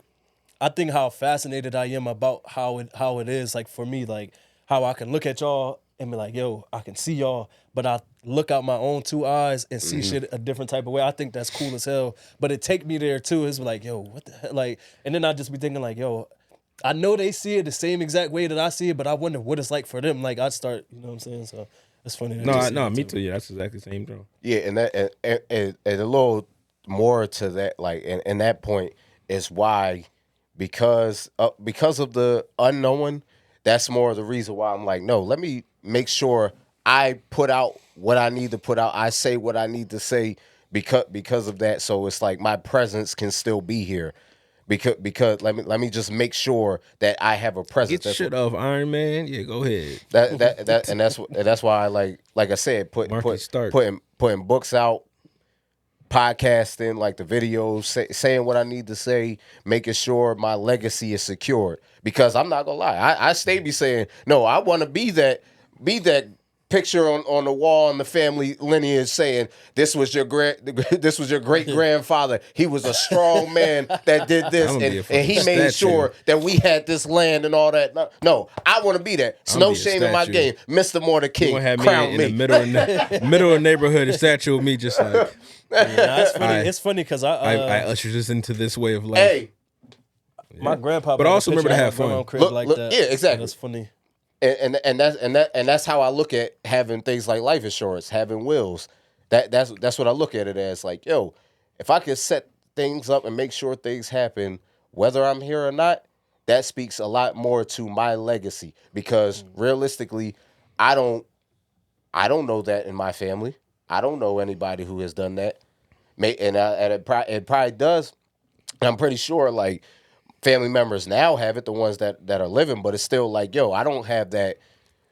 I think how fascinated I am about how it is, like, for me, like, how I can look at y'all and be like, yo, I can see y'all, but I look out my own two eyes and see shit a different type of way. I think that's cool as hell. But it take me there too. It's like, yo, what the hell? Like, and then I just be thinking like, yo, I know they see it the same exact way that I see it, but I wonder what it's like for them. Like I'd start, you know what I'm saying? So it's funny. No, me too. Yeah, that's exactly the same thing. Yeah, and that and a little more to that, like, and that point is why, because of the unknown, that's more of the reason why I'm like, no, let me make sure I put out what I need to put out. I say what I need to say because of that. So it's like my presence can still be here. Because let me just make sure that I have a presence. Get shit off Iron Man. Yeah, go ahead. That's why I like I said, putting books out, podcasting, like the videos, saying what I need to say, making sure my legacy is secured. Because I'm not gonna lie, I stay be saying, no, I want to be that picture on the wall in the family lineage saying this was your great grandfather. He was a strong man that did this, and he made sure that we had this land and all that. No, I want to be that. It's no shame in my game, Mr. Mortar King. Crown me in the middle of the neighborhood, a statue of me, just like. It's funny because I ushered us into this way of life. Hey, my grandpa, but also remember to have fun. Look, that. Yeah, exactly. That's funny. And that's how I look at having things like life insurance, having wills. That's what I look at it as. Like, yo, if I can set things up and make sure things happen, whether I'm here or not, that speaks a lot more to my legacy. Because realistically, I don't know that in my family. I don't know anybody who has done that. And it probably does. And I'm pretty sure, like, family members now have it, the ones that are living, but it's still like, yo, I don't have that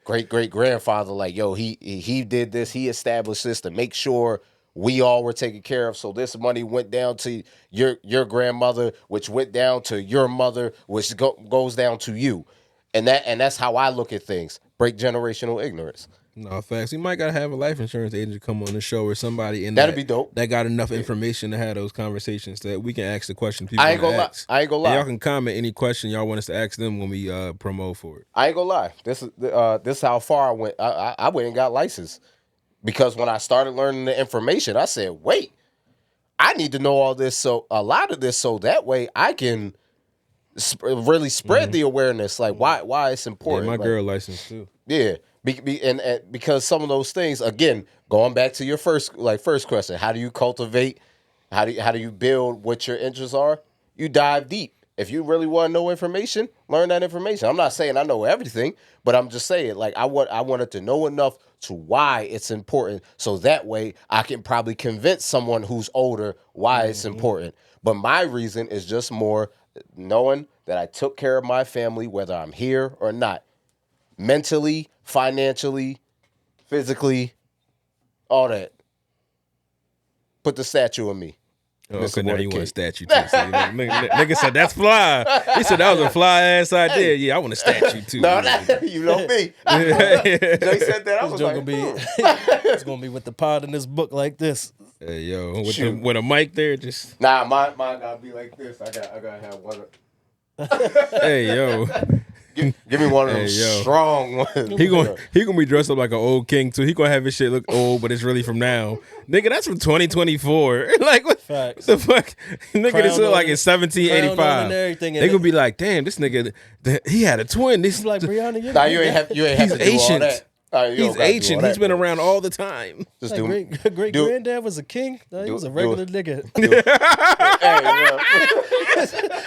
great-great-grandfather, like, yo, he did this, he established this to make sure we all were taken care of, so this money went down to your grandmother, which went down to your mother, which goes down to you. And that's how I look at things. Break generational ignorance. No, facts. You might gotta have a life insurance agent come on the show or somebody in that'd be dope. That got enough information to have those conversations that we can ask the question people I ain't gonna ask. lie. And y'all can comment any question y'all want us to ask them when we promote for it. I ain't gonna lie. This is how far I went. I went and got licensed because when I started learning the information, I said, wait, I need to know all this. So a lot of this, so that way I can really spread the awareness. Like why it's important. Yeah, my girl licensed too. Yeah. And because some of those things, again, going back to your first question, how do you cultivate, how do you build what your interests are? You dive deep. If you really want to know information, learn that information. I'm not saying I know everything, but I'm just saying, like, I wanted to know enough to why it's important, so that way I can probably convince someone who's older why it's important. But my reason is just more knowing that I took care of my family, whether I'm here or not. Mentally, financially, physically, all that. Put the statue in me. Oh, okay, now you want a statue too. So, nigga said that's fly. He said that was a fly ass idea. Yeah, I want a statue too. No, you know me. Jay said that. I was like, it's gonna be with the pod in this book like this. Hey yo, with a mic there, just mine gotta be like this. I gotta have one. Hey yo. Give me one of those strong ones. He gonna be dressed up like an old king too. He gonna have his shit look old, but it's really from now. Nigga, that's from 2024. Like what the fuck? Nigga, this look like it's 1785. They gonna be like, damn, this nigga, he had a twin. This is like Brianna. Nah, you ain't have to do ancient. all that. He's ancient. He's been around all the time. Just like great granddad was a king. No, he was a regular nigga.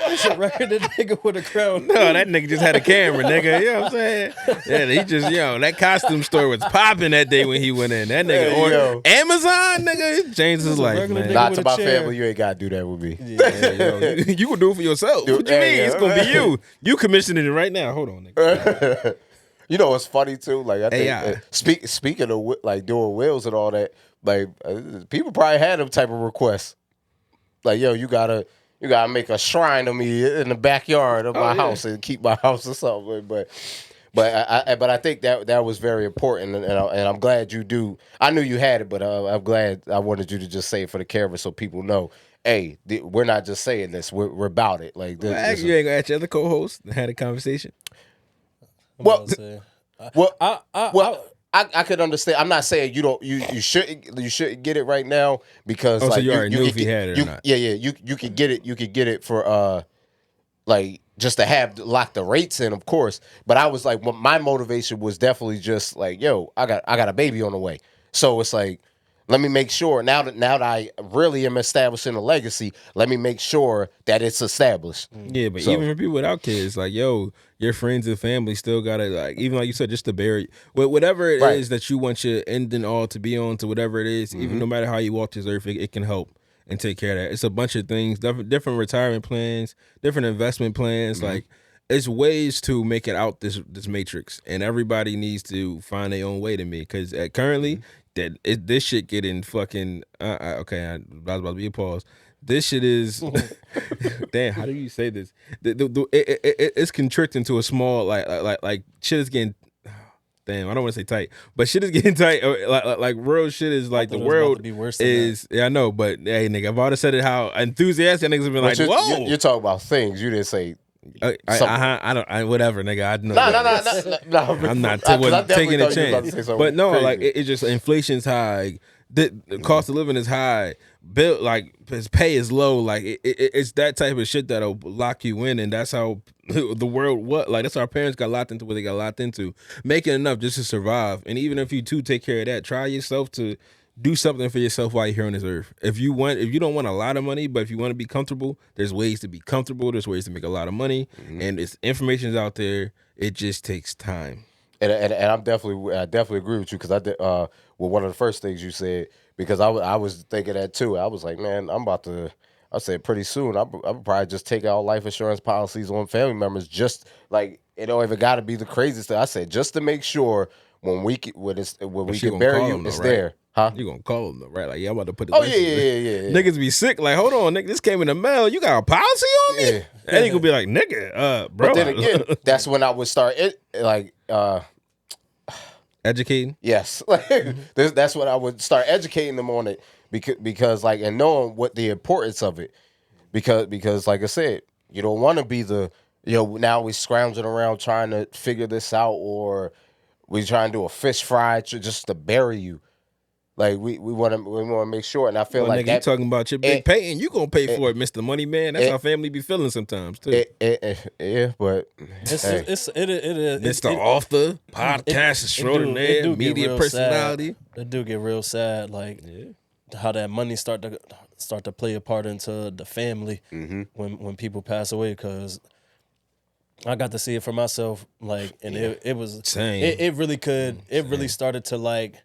He's a regular nigga with a crown. No, that nigga just had a camera, nigga. You know what I'm saying? Yeah, he just, that costume store was popping that day when he went in. That nigga Amazon, nigga, changed his life, man. Not to my family, you ain't gotta do that with me. Yeah, you can do it for yourself. What you mean? It's gonna be you. You commissioning it right now. Hold on, nigga. You know what's funny too? Like I think speaking of like doing wills and all that, like people probably had them type of requests. Like, yo, you gotta make a shrine of me in the backyard of my house and keep my house or something. But I think that was very important, and I'm glad you do. I knew you had it, but I'm glad I wanted you to just say it for the camera so people know. Hey, we're not just saying this; we're about it. Like this, you ain't gonna ask your other co-host and had a conversation. I could understand. I'm not saying you shouldn't get it right now because so you already knew if he had it or not. Yeah, you could get it. You could get it for like just to have lock the rates in, of course. But I was like, my motivation was definitely just like, yo, I got a baby on the way. So it's like Let me make sure now that I really am establishing a legacy. Let me make sure that it's established. Yeah, but even for people without kids, like yo, your friends and family still gotta like, even like you said, just to bury whatever it is that you want your ending all to be on to whatever it is. Even no matter how you walk this earth, it can help and take care of that. It's a bunch of things, different retirement plans, different investment plans, like. It's ways to make it out this matrix, and everybody needs to find their own way to me. Because currently, this shit getting fucking okay. I was about to be a pause. This shit is damn. How do you say this? It's constricting to a small like shit is getting. Damn, I don't want to say tight, but shit is getting tight. Like real shit is like the world is. Yeah, I know, but hey, nigga, I've already said it. How enthusiastic niggas have been like, whoa. You're talking about things. You didn't say. Whatever, nigga. I know. No. I'm not taking a chance. But no, crazy. Like it's just inflation's high. The cost of living is high. Bill, like his pay is low. Like it's that type of shit that'll lock you in, and that's how the world. That's how our parents got locked into what they got locked into, making enough just to survive. And even if you too take care of that, try yourself to do something for yourself while you're here on this earth. If you don't want a lot of money, but if you want to be comfortable, there's ways to be comfortable. There's ways to make a lot of money, and it's information's out there. It just takes time. And I definitely agree with you because I did. Well, one of the first things you said, because I was thinking that too. I was like, man, I said pretty soon I'll probably just take out life insurance policies on family members. Just like it don't even got to be the craziest thing. I said just to make sure when we can bury you, it's there. Huh? You gonna call them though, right? Like, yeah, I'm about to put it. Oh yeah. Niggas be sick. Like, hold on, nigga, this came in the mail. You got a policy on me? Yeah. And he could be like, nigga, bro. But then again, that's when I would start educating. Yes, that's when I would start educating them on it because like and knowing what the importance of it because like I said, you don't want to be now we scrounging around trying to figure this out or we trying to do a fish fry just to bury you. Like we want to make sure, and I feel like nigga, you talking about your big pay, and you gonna pay for it, Mr. Money Man. That's how family be feeling sometimes too. Yeah, but it's Mr. Author, podcast extraordinaire, media personality. It do get real sad, like how that money start to play a part into the family when people pass away. Because I got to see it for myself, like, and it was same. It really could. It really started to like.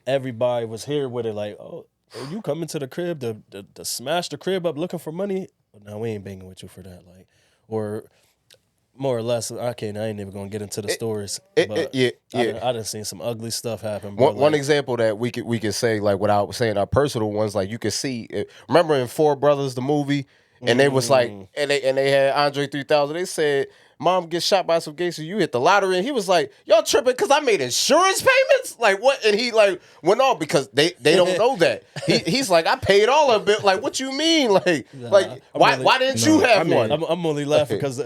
Everybody was here with it, like, oh, you coming to the crib to smash the crib up looking for money? No, we ain't banging with you for that, like, or more or less. I ain't even gonna get into the stories. But I done seen some ugly stuff happen. Bro. One example that we could say, like, without saying our personal ones, like you could see. Remember in Four Brothers, the movie, and they was like, and they had Andre 3000. They said, "Mom gets shot by some gangster. You hit the lottery," and he was like, "Y'all tripping because I made insurance payments? Like what?" And he like went on because they don't know that. He's like, "I paid all of it. Like what you mean? Like why didn't you have one?" I'm only laughing because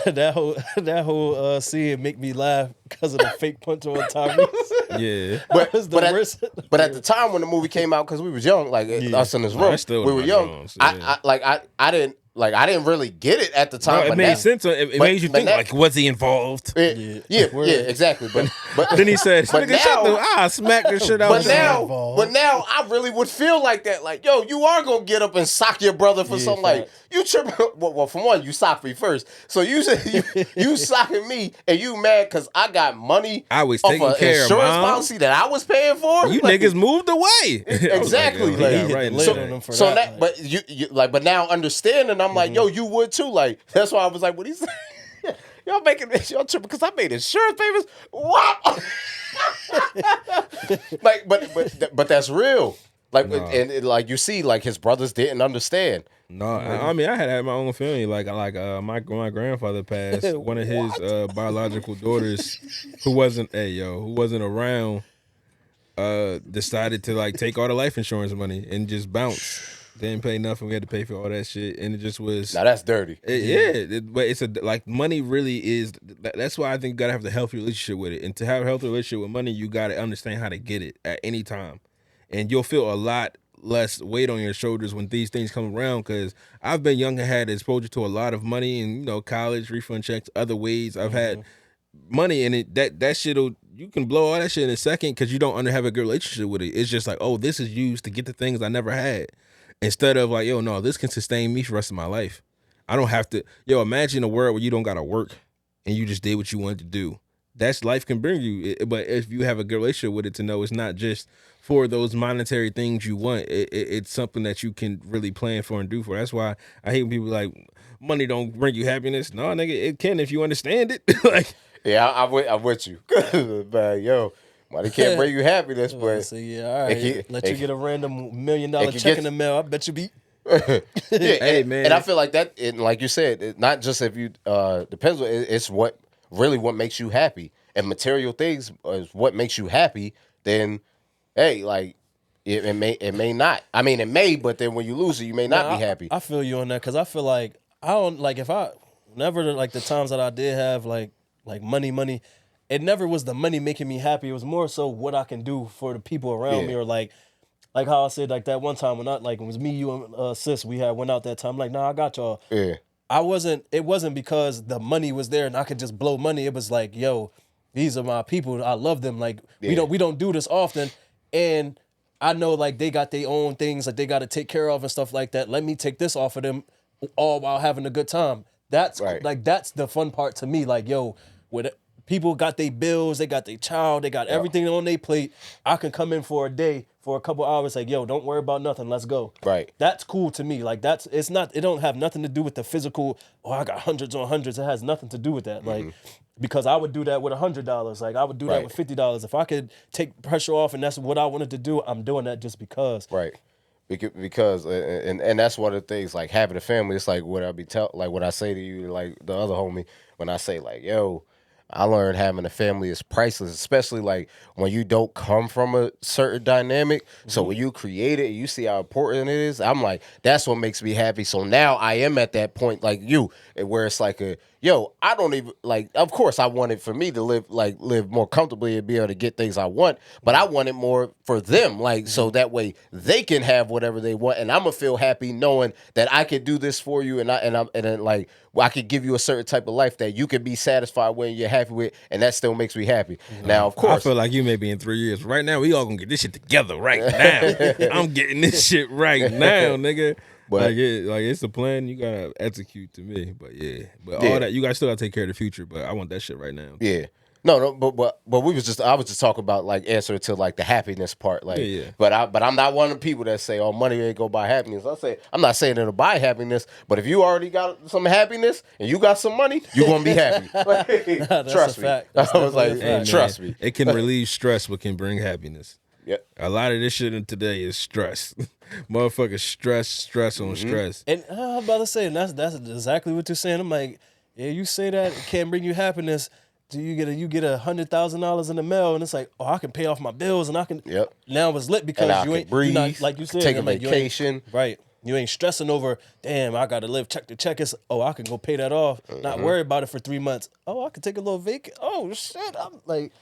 that whole scene make me laugh because of the fake punch on Tyrese. Yeah, but at the time when the movie came out, because we was young, like us in this room, we were young. I didn't really get it at the time. No, it made sense. It made you think, like, was he involved? Yeah, exactly. But then he said, "I smacked the shit out." But now I really would feel like that. Like, yo, you are gonna get up and sock your brother for something. Like you tripping. Well, for one, you socked me first. So you socking me, and you mad because I got money. I was taking care of insurance policy that I was paying for. You niggas moved away. Exactly. But now understanding, I'm like, yo, you would too. Like that's why I was like, what he said. Y'all tripping because I made insurance payments. What? Like, but that's real. Like, and like you see, like his brothers didn't understand. No, I mean I had my own family. Like my grandfather passed. One of his biological daughters, who wasn't around, decided to like take all the life insurance money and just bounce. Didn't pay nothing. We had to pay for all that shit, and it just was. Now that's dirty. But it's like money really is. That's why I think you gotta have the healthy relationship with it, and to have a healthy relationship with money, you gotta understand how to get it at any time, and you'll feel a lot less weight on your shoulders when these things come around. Because I've been young and had exposure to a lot of money, and college refund checks, other ways. I've had money, and that shit'll, you can blow all that shit in a second because you don't have a good relationship with it. It's just like, oh, this is used to get the things I never had, instead of like, yo, no, this can sustain me for the rest of my life. I don't have to. Yo, imagine a world where you don't gotta work and you just did what you wanted to do. That's life can bring you. But if you have a good relationship with it, to know it's not just for those monetary things you want. It's something that you can really plan for and do for. That's why I hate when people like, money don't bring you happiness. No, nigga, it can if you understand it. Like, yeah, I'm with you. But yo, money can't bring you happiness, but so yeah, all right. Let you get a random $1 million check in the mail. I bet you be. Hey, man. And I feel like that, like you said, not just if you depends on, it's what makes you happy. And material things is what makes you happy. Then, hey, like it may not. I mean, it may, but then when you lose it, you may not be happy. I feel you on that because I feel like I don't like if I never like the times that I did have like money. It never was the money making me happy. It was more so what I can do for the people around me, or like how I said, like that one time when it was me, you, and sis, we had went out that time. Like, nah, I got y'all. Yeah. It wasn't because the money was there and I could just blow money. It was like, yo, these are my people. I love them. Like, we don't do this often. And I know like they got their own things that they got to take care of and stuff like that. Let me take this off of them all while having a good time. That's right. Like, that's the fun part to me. Like, yo, with people got their bills, they got their child, they got everything on their plate. I can come in for a day, for a couple hours, like, yo, don't worry about nothing, let's go. Right. That's cool to me. Like, it don't have nothing to do with the physical, I got hundreds on hundreds. It has nothing to do with that. Like, because I would do that with $100. Like, I would do that with $50. If I could take pressure off and that's what I wanted to do, I'm doing that just because. Right. Because and that's one of the things, like having a family. It's like what what I say to you, like the other homie, when I say like, yo, I learned having a family is priceless, especially like when you don't come from a certain dynamic. So when you create it, you see how important it is. I'm like, that's what makes me happy. So now I am at that point like you, where it's like I don't even like, of course I want it for me to live more comfortably and be able to get things I want, but I want it more for them. Like, so that way they can have whatever they want. And I'm gonna feel happy knowing that I can do this for you. And then like, I could give you a certain type of life that you can be satisfied with and you're happy with. And that still makes me happy. Now, of course, I feel like you may be in 3 years. Right now, we all gonna get this shit together right now. I'm getting this shit right now, nigga. But it's a plan you gotta execute to me. But all that you guys still gotta take care of the future. But I want that shit right now. Yeah. No, but I was just talking about like answer to like the happiness part. Like, but I'm not one of the people that say, oh, money ain't go buy happiness. I'm not saying it'll buy happiness, but if you already got some happiness and you got some money, you're gonna be happy. Like, trust me. I was like, trust me. It can relieve stress, what can bring happiness. Yep. A lot of this shit in today is stress. Motherfuckers stress on stress. And I'm about to say, and that's exactly what you're saying. I'm like, yeah, you say that it can't bring you happiness. Do you get $100,000 in the mail, and it's like, I can pay off my bills, and I can. Yep. Now it's lit because you ain't breathe, you're not, like you said, take a vacation. Right. You ain't stressing over. Damn, I got to live check to check. It's I can go pay that off. Not worry about it for 3 months. I can take a little vacation. Oh shit, I'm like.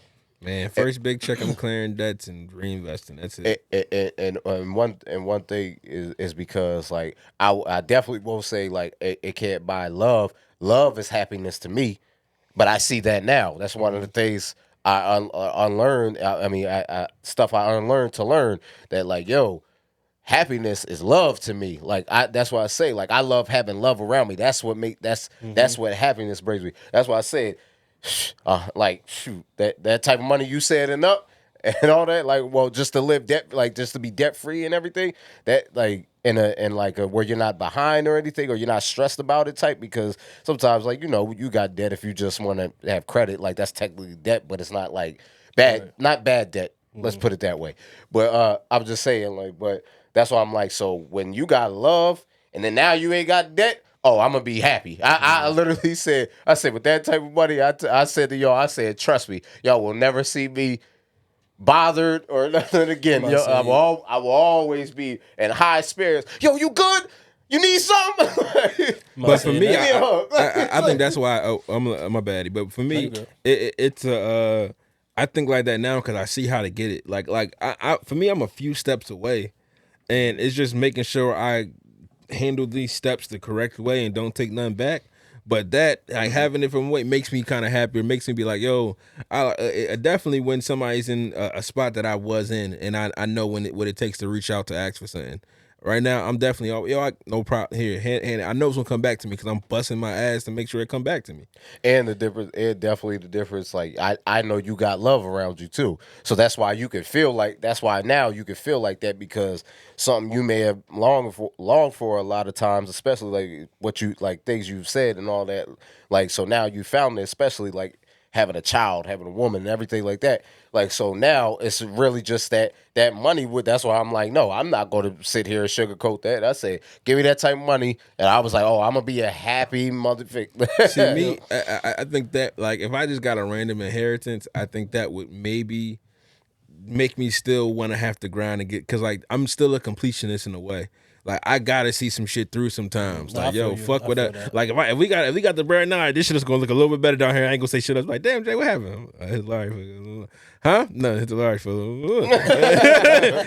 Man, first big check, I'm clearing debts and reinvesting. That's it. And one thing is because like I definitely won't say like it can't buy love. Love is happiness to me. But I see that now. That's one of the things I unlearned. Stuff I unlearned to learn that, like, yo, happiness is love to me. Like, that's why I say, like, I love having love around me. That's what that's what happiness brings me. That's why I said, like, shoot, that type of money you said and up and all that, like, well, just to live just to be debt free and everything. That like. In where you're not behind or anything, or you're not stressed about it type, because sometimes like you got debt if you just want to have credit, like that's technically debt, but it's not like bad, not bad debt. Let's put it that way. But I'm just saying, like, but that's why I'm like, so when you got love and then now you ain't got debt, I'm gonna be happy. I literally said, with that type of money, I said to y'all, trust me, y'all will never see me bothered or nothing again. Yo, I will always be in high spirits. Yo, you good? You need something? But for me, I think that's why I'm a baddie. But for me, it's I think like that now because I see how to get it. Like for me, I'm a few steps away, and it's just making sure I handle these steps the correct way and don't take none back. But that like having it from weight makes me kind of happier. Makes me be like, yo, I definitely when somebody's in a spot that I was in, and I know what it takes to reach out to ask for something. Right now, I'm definitely no problem here. I know it's gonna come back to me because I'm busting my ass to make sure it come back to me. And definitely the difference. Like I know you got love around you too, so that's why you can feel like. That's why now you can feel like that because something you may have longed for a lot of times, especially like what you like things you've said and all that. Like so now you found it, especially like having a child, having a woman, and everything like that. Like so now it's really just that money. That's why I'm like, no, I'm not going to sit here and sugarcoat that. I say, give me that type of money, and I was like, oh, I'm gonna be a happy motherfucker. See me, I think that like if I just got a random inheritance, I think that would maybe make me still want to have to grind and get because like I'm still a completionist in a way. Like I gotta see some shit through sometimes. Like yo, fuck with that. Like if we got the bread now, this shit is gonna look a little bit better down here. I ain't gonna say shit. I was like, damn, Jay, what happened? Hit Larry, huh? No, hit the Larry for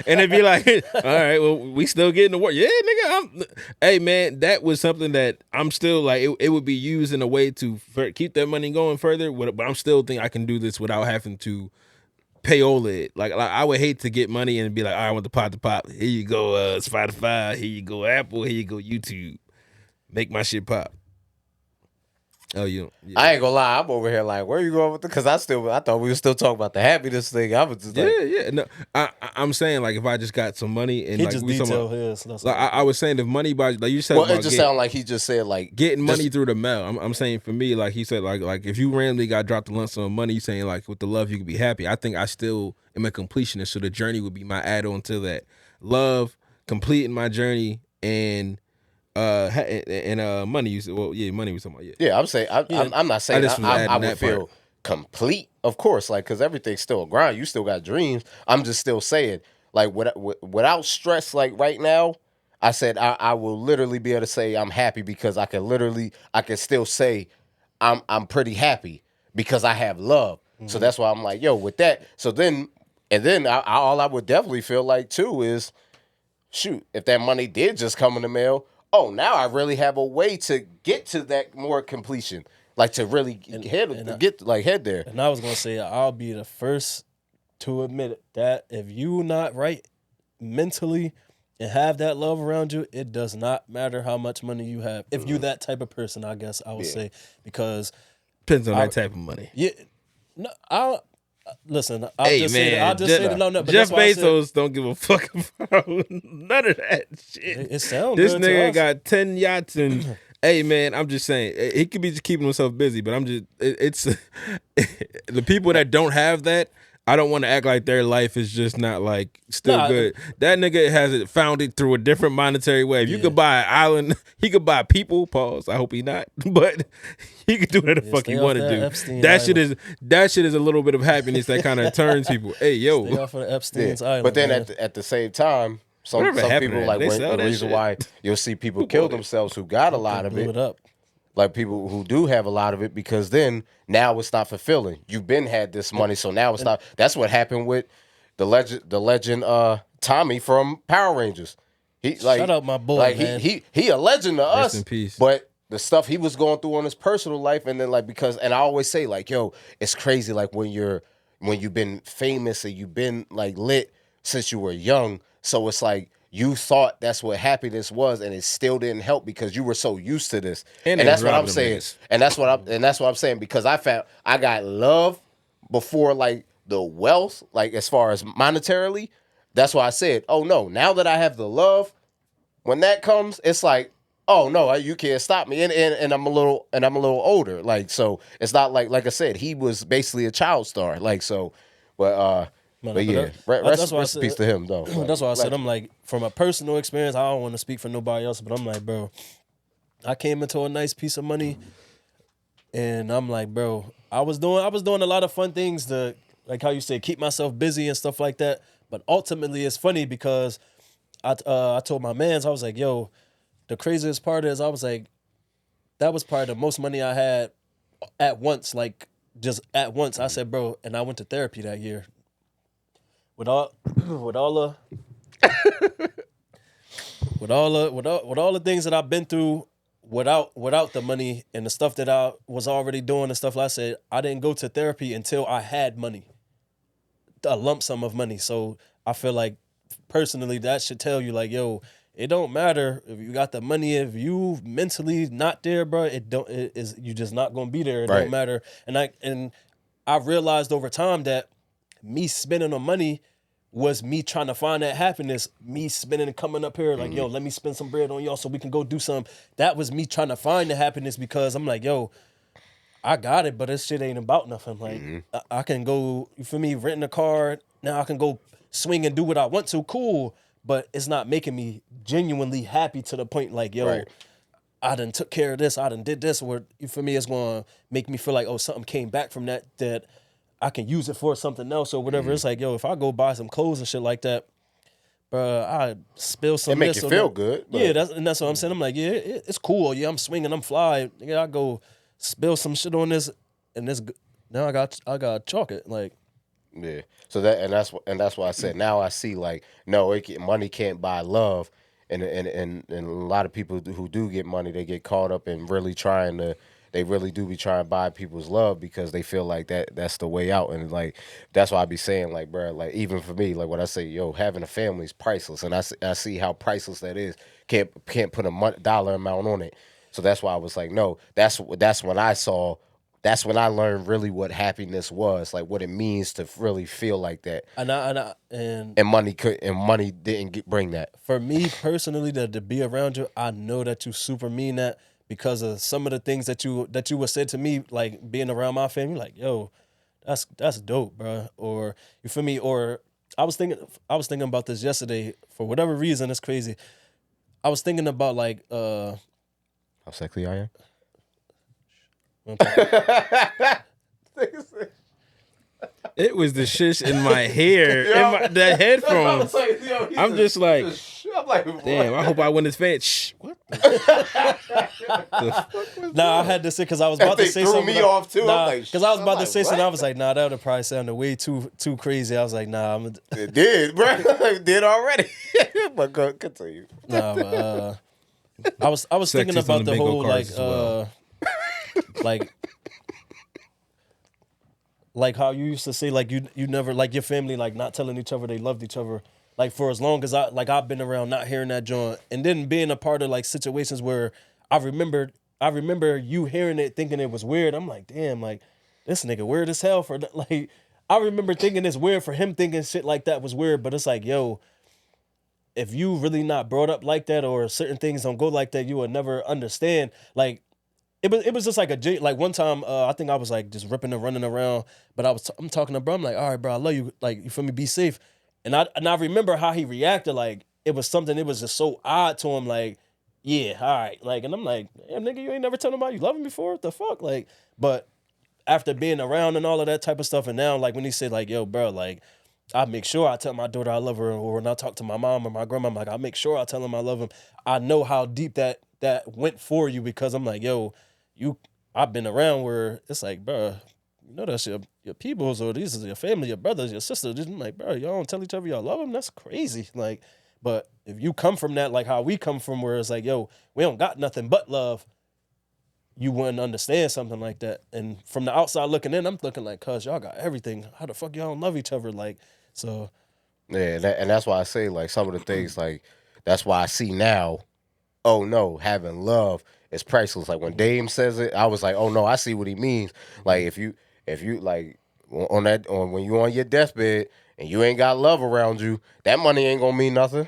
and it'd be like, all right, well, we still getting to work. Yeah, nigga. Hey man, that was something that I'm still like. It would be used in a way to keep that money going further. But I'm still think I can do this without having to payola it. Like I would hate to get money and be like, all right, I want the pot to pop. Here you go, Spotify. Here you go, Apple. Here you go, YouTube. Make my shit pop. Oh, you. Yeah. I ain't gonna lie. I'm over here like, where you going with it? Because I thought we were still talking about the happiness thing. I was just like, yeah. No, I'm saying like if I just got some money and he like just we detailed his. Like I was saying if money by like you said. Well, it just sounded like he just said like getting money through the mail. I'm saying for me like he said like if you randomly got dropped a lump sum of money, you saying like with the love you could be happy. I think I still am a completionist, so the journey would be my add-on to that. Love, completing my journey, and money. You said, well, yeah, money was something. Yeah, I'm saying I'm not saying I would feel complete, of course, like because everything's still a grind. You still got dreams. I'm just still saying like without stress. Like right now, I said I will literally be able to say I'm happy because I can still say I'm pretty happy because I have love. Mm-hmm. So that's why I'm like, yo, with that. So then all I would definitely feel like too is, shoot, if that money did just come in the mail, oh, now I really have a way to get to that more completion, like to really head there. And I was gonna say, I'll be the first to admit that if you not right mentally and have that love around you, it does not matter how much money you have. If you that type of person, I guess I would say, because depends on that type of money. Yeah, no, listen, I'll just say that. No, but Jeff Bezos don't give a fuck about none of that shit. It sounds this good nigga got 10 yachts and hey man, I'm just saying he could be just keeping himself busy, but I'm just it's the people that don't have that. I don't want to act like their life is just not like still good. That nigga has it found it through a different monetary way. If you could buy an island, he could buy people. Pause. I hope he not, but he could do whatever the fuck he want to do. That shit is a little bit of happiness that kind of turns people. Hey yo, stay off of the Epstein's island. But then man. at the same time, some people like the reason why you'll see people kill themselves who got a lot of it. Like people who do have a lot of it, because then now it's not fulfilling. You've been had this money, so now it's not. That's what happened with the legend Tommy from Power Rangers. Shut up, my boy. Like man. he a legend to us. Rest in peace. But the stuff he was going through on his personal life, and then and I always say like, yo, it's crazy. Like when you've been famous and you've been like lit since you were young, so it's like. You thought that's what happiness was, and it still didn't help because you were so used to this. And that's what I'm saying. And that's what I'm saying, because I found I got love before like the wealth, like as far as monetarily. That's why I said, oh no, now that I have the love, when that comes, it's like, oh no, you can't stop me. And I'm a little older. Like, so it's not like I said, he was basically a child star. Like, so but yeah, rest in peace to him, though. That's why I said, I'm like, from a personal experience, I don't want to speak for nobody else, but I'm like, bro, I came into a nice piece of money, and I'm like, bro, I was doing a lot of fun things to, like how you say, keep myself busy and stuff like that. But ultimately, it's funny because I told my mans, I was like, yo, the craziest part is, I was like, that was probably the most money I had at once, like just at once. I said, bro, and I went to therapy that year. With all the things that I've been through without the money and the stuff that I was already doing and stuff like I said, I didn't go to therapy until I had money, a lump sum of money. So I feel like personally that should tell you like, yo, it don't matter if you got the money, if you mentally not there, bro, it is you just not gonna be there. It don't matter. And I realized over time that me spending on money was me trying to find that happiness, me spending and coming up here like, yo, let me spend some bread on y'all so we can go do something. That was me trying to find the happiness because I'm like, yo, I got it, but this shit ain't about nothing. Like, I can go, you feel me, renting a car. Now I can go swing and do what I want to, cool. But it's not making me genuinely happy to the point like, yo, I done took care of this, I done did this. Or, you feel me, it's going to make me feel like, oh, something came back from that I can use it for something else or whatever. It's like, yo, if I go buy some clothes and shit like that, bro, I spill some. It make you feel good. But... Yeah, that's what I'm saying. I'm like, yeah, it's cool. Yeah, I'm swinging, I'm fly. Yeah, I go spill some shit on this, and this. Now I got chalk it like. Yeah. So that's why I said now I see like no, money can't buy love, and a lot of people who do get money, they get caught up in really trying to. They really do be trying to buy people's love because they feel like that's the way out. And like, that's why I be saying like, bro, like even for me, like when I say, yo, having a family is priceless. And I see how priceless that is. Can't put a dollar amount on it. So that's why I was like, no, that's when I learned really what happiness was, like what it means to really feel like that. And money didn't bring that. For me personally, to be around you, I know that you super mean that. Because of some of the things that you would said to me, like being around my family, like, yo, that's dope, bro. Or you feel me? Or I was thinking about this yesterday. For whatever reason, it's crazy. I was thinking about like how sexy I am. It was the shish in my hair, the headphones. I'm just like, I'm like, damn. I hope I win this fan. Shh, what? I had to say because I was about to say something. Threw me off too. Because I was about to say something. I was like, nah, that would have probably sounded way too crazy. I was like, nah. It did, bro. It did already. But go continue. Nah, but, I was thinking about the whole like how you used to say like you never like your family like not telling each other they loved each other like for as long as I've been around not hearing that joint and then being a part of like situations where I remember you hearing it thinking it was weird. I'm like, damn, like this nigga weird as hell for like I remember thinking it's weird for him thinking shit like that was weird, but it's like, yo, if you really not brought up like that or certain things don't go like that, you will never understand. Like It was just like like one time I think I was like just ripping and running around, but I'm talking to bro. I'm like, all right, bro, I love you. Like, you feel me? Be safe. And I remember how he reacted. Like it was something. It was just so odd to him. Like, yeah, all right. Like, and I'm like, damn, nigga, you ain't never told nobody you love him before. What the fuck? Like, but after being around and all of that type of stuff, and now like when he said like, yo, bro, like I make sure I tell my daughter I love her, or when I talk to my mom or my grandma, I'm like, I make sure I tell them I love them. I know how deep that went for you because I'm like, yo. I've been around where it's like, bro, you know that's your peoples or these is your family, your brothers, your sisters. I'm like, bro, y'all don't tell each other y'all love them. That's crazy. Like, but if you come from that, like how we come from, where it's like, yo, we don't got nothing but love, you wouldn't understand something like that. And from the outside looking in, I'm looking like, cuz y'all got everything. How the fuck y'all don't love each other? Like, so. Yeah, and that's why I say like some of the things like that's why I see now. Oh no, having love is priceless. Like when Dame says it, I was like, oh no, I see what he means. Like if you like when you on your deathbed and you ain't got love around you, that money ain't gonna mean nothing.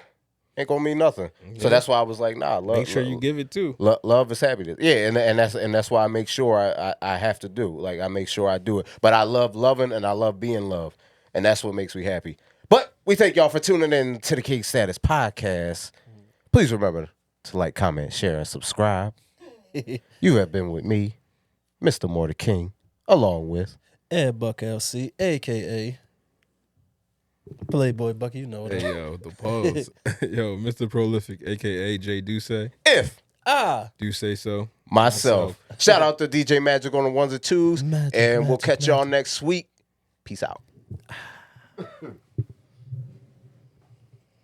Ain't gonna mean nothing. Yeah. So that's why I was like, nah, love. Make sure you give it too. Love is happiness. Yeah, and that's why I make sure I have to do. Like I make sure I do it. But I love loving and I love being loved, and that's what makes me happy. But we thank y'all for tuning in to the King Status Podcast. Please remember to like, comment, share, and subscribe. You have been with me, Mr. Morty King, along with EdBuck LC, a.k.a. Playboy Bucky, you know what. Hey, yo, the pose. Yo, Mr. Prolific, a.k.a. J. Duce. If I do say so. Myself. Shout out to DJ Magic on the ones and twos. We'll catch y'all next week. Peace out.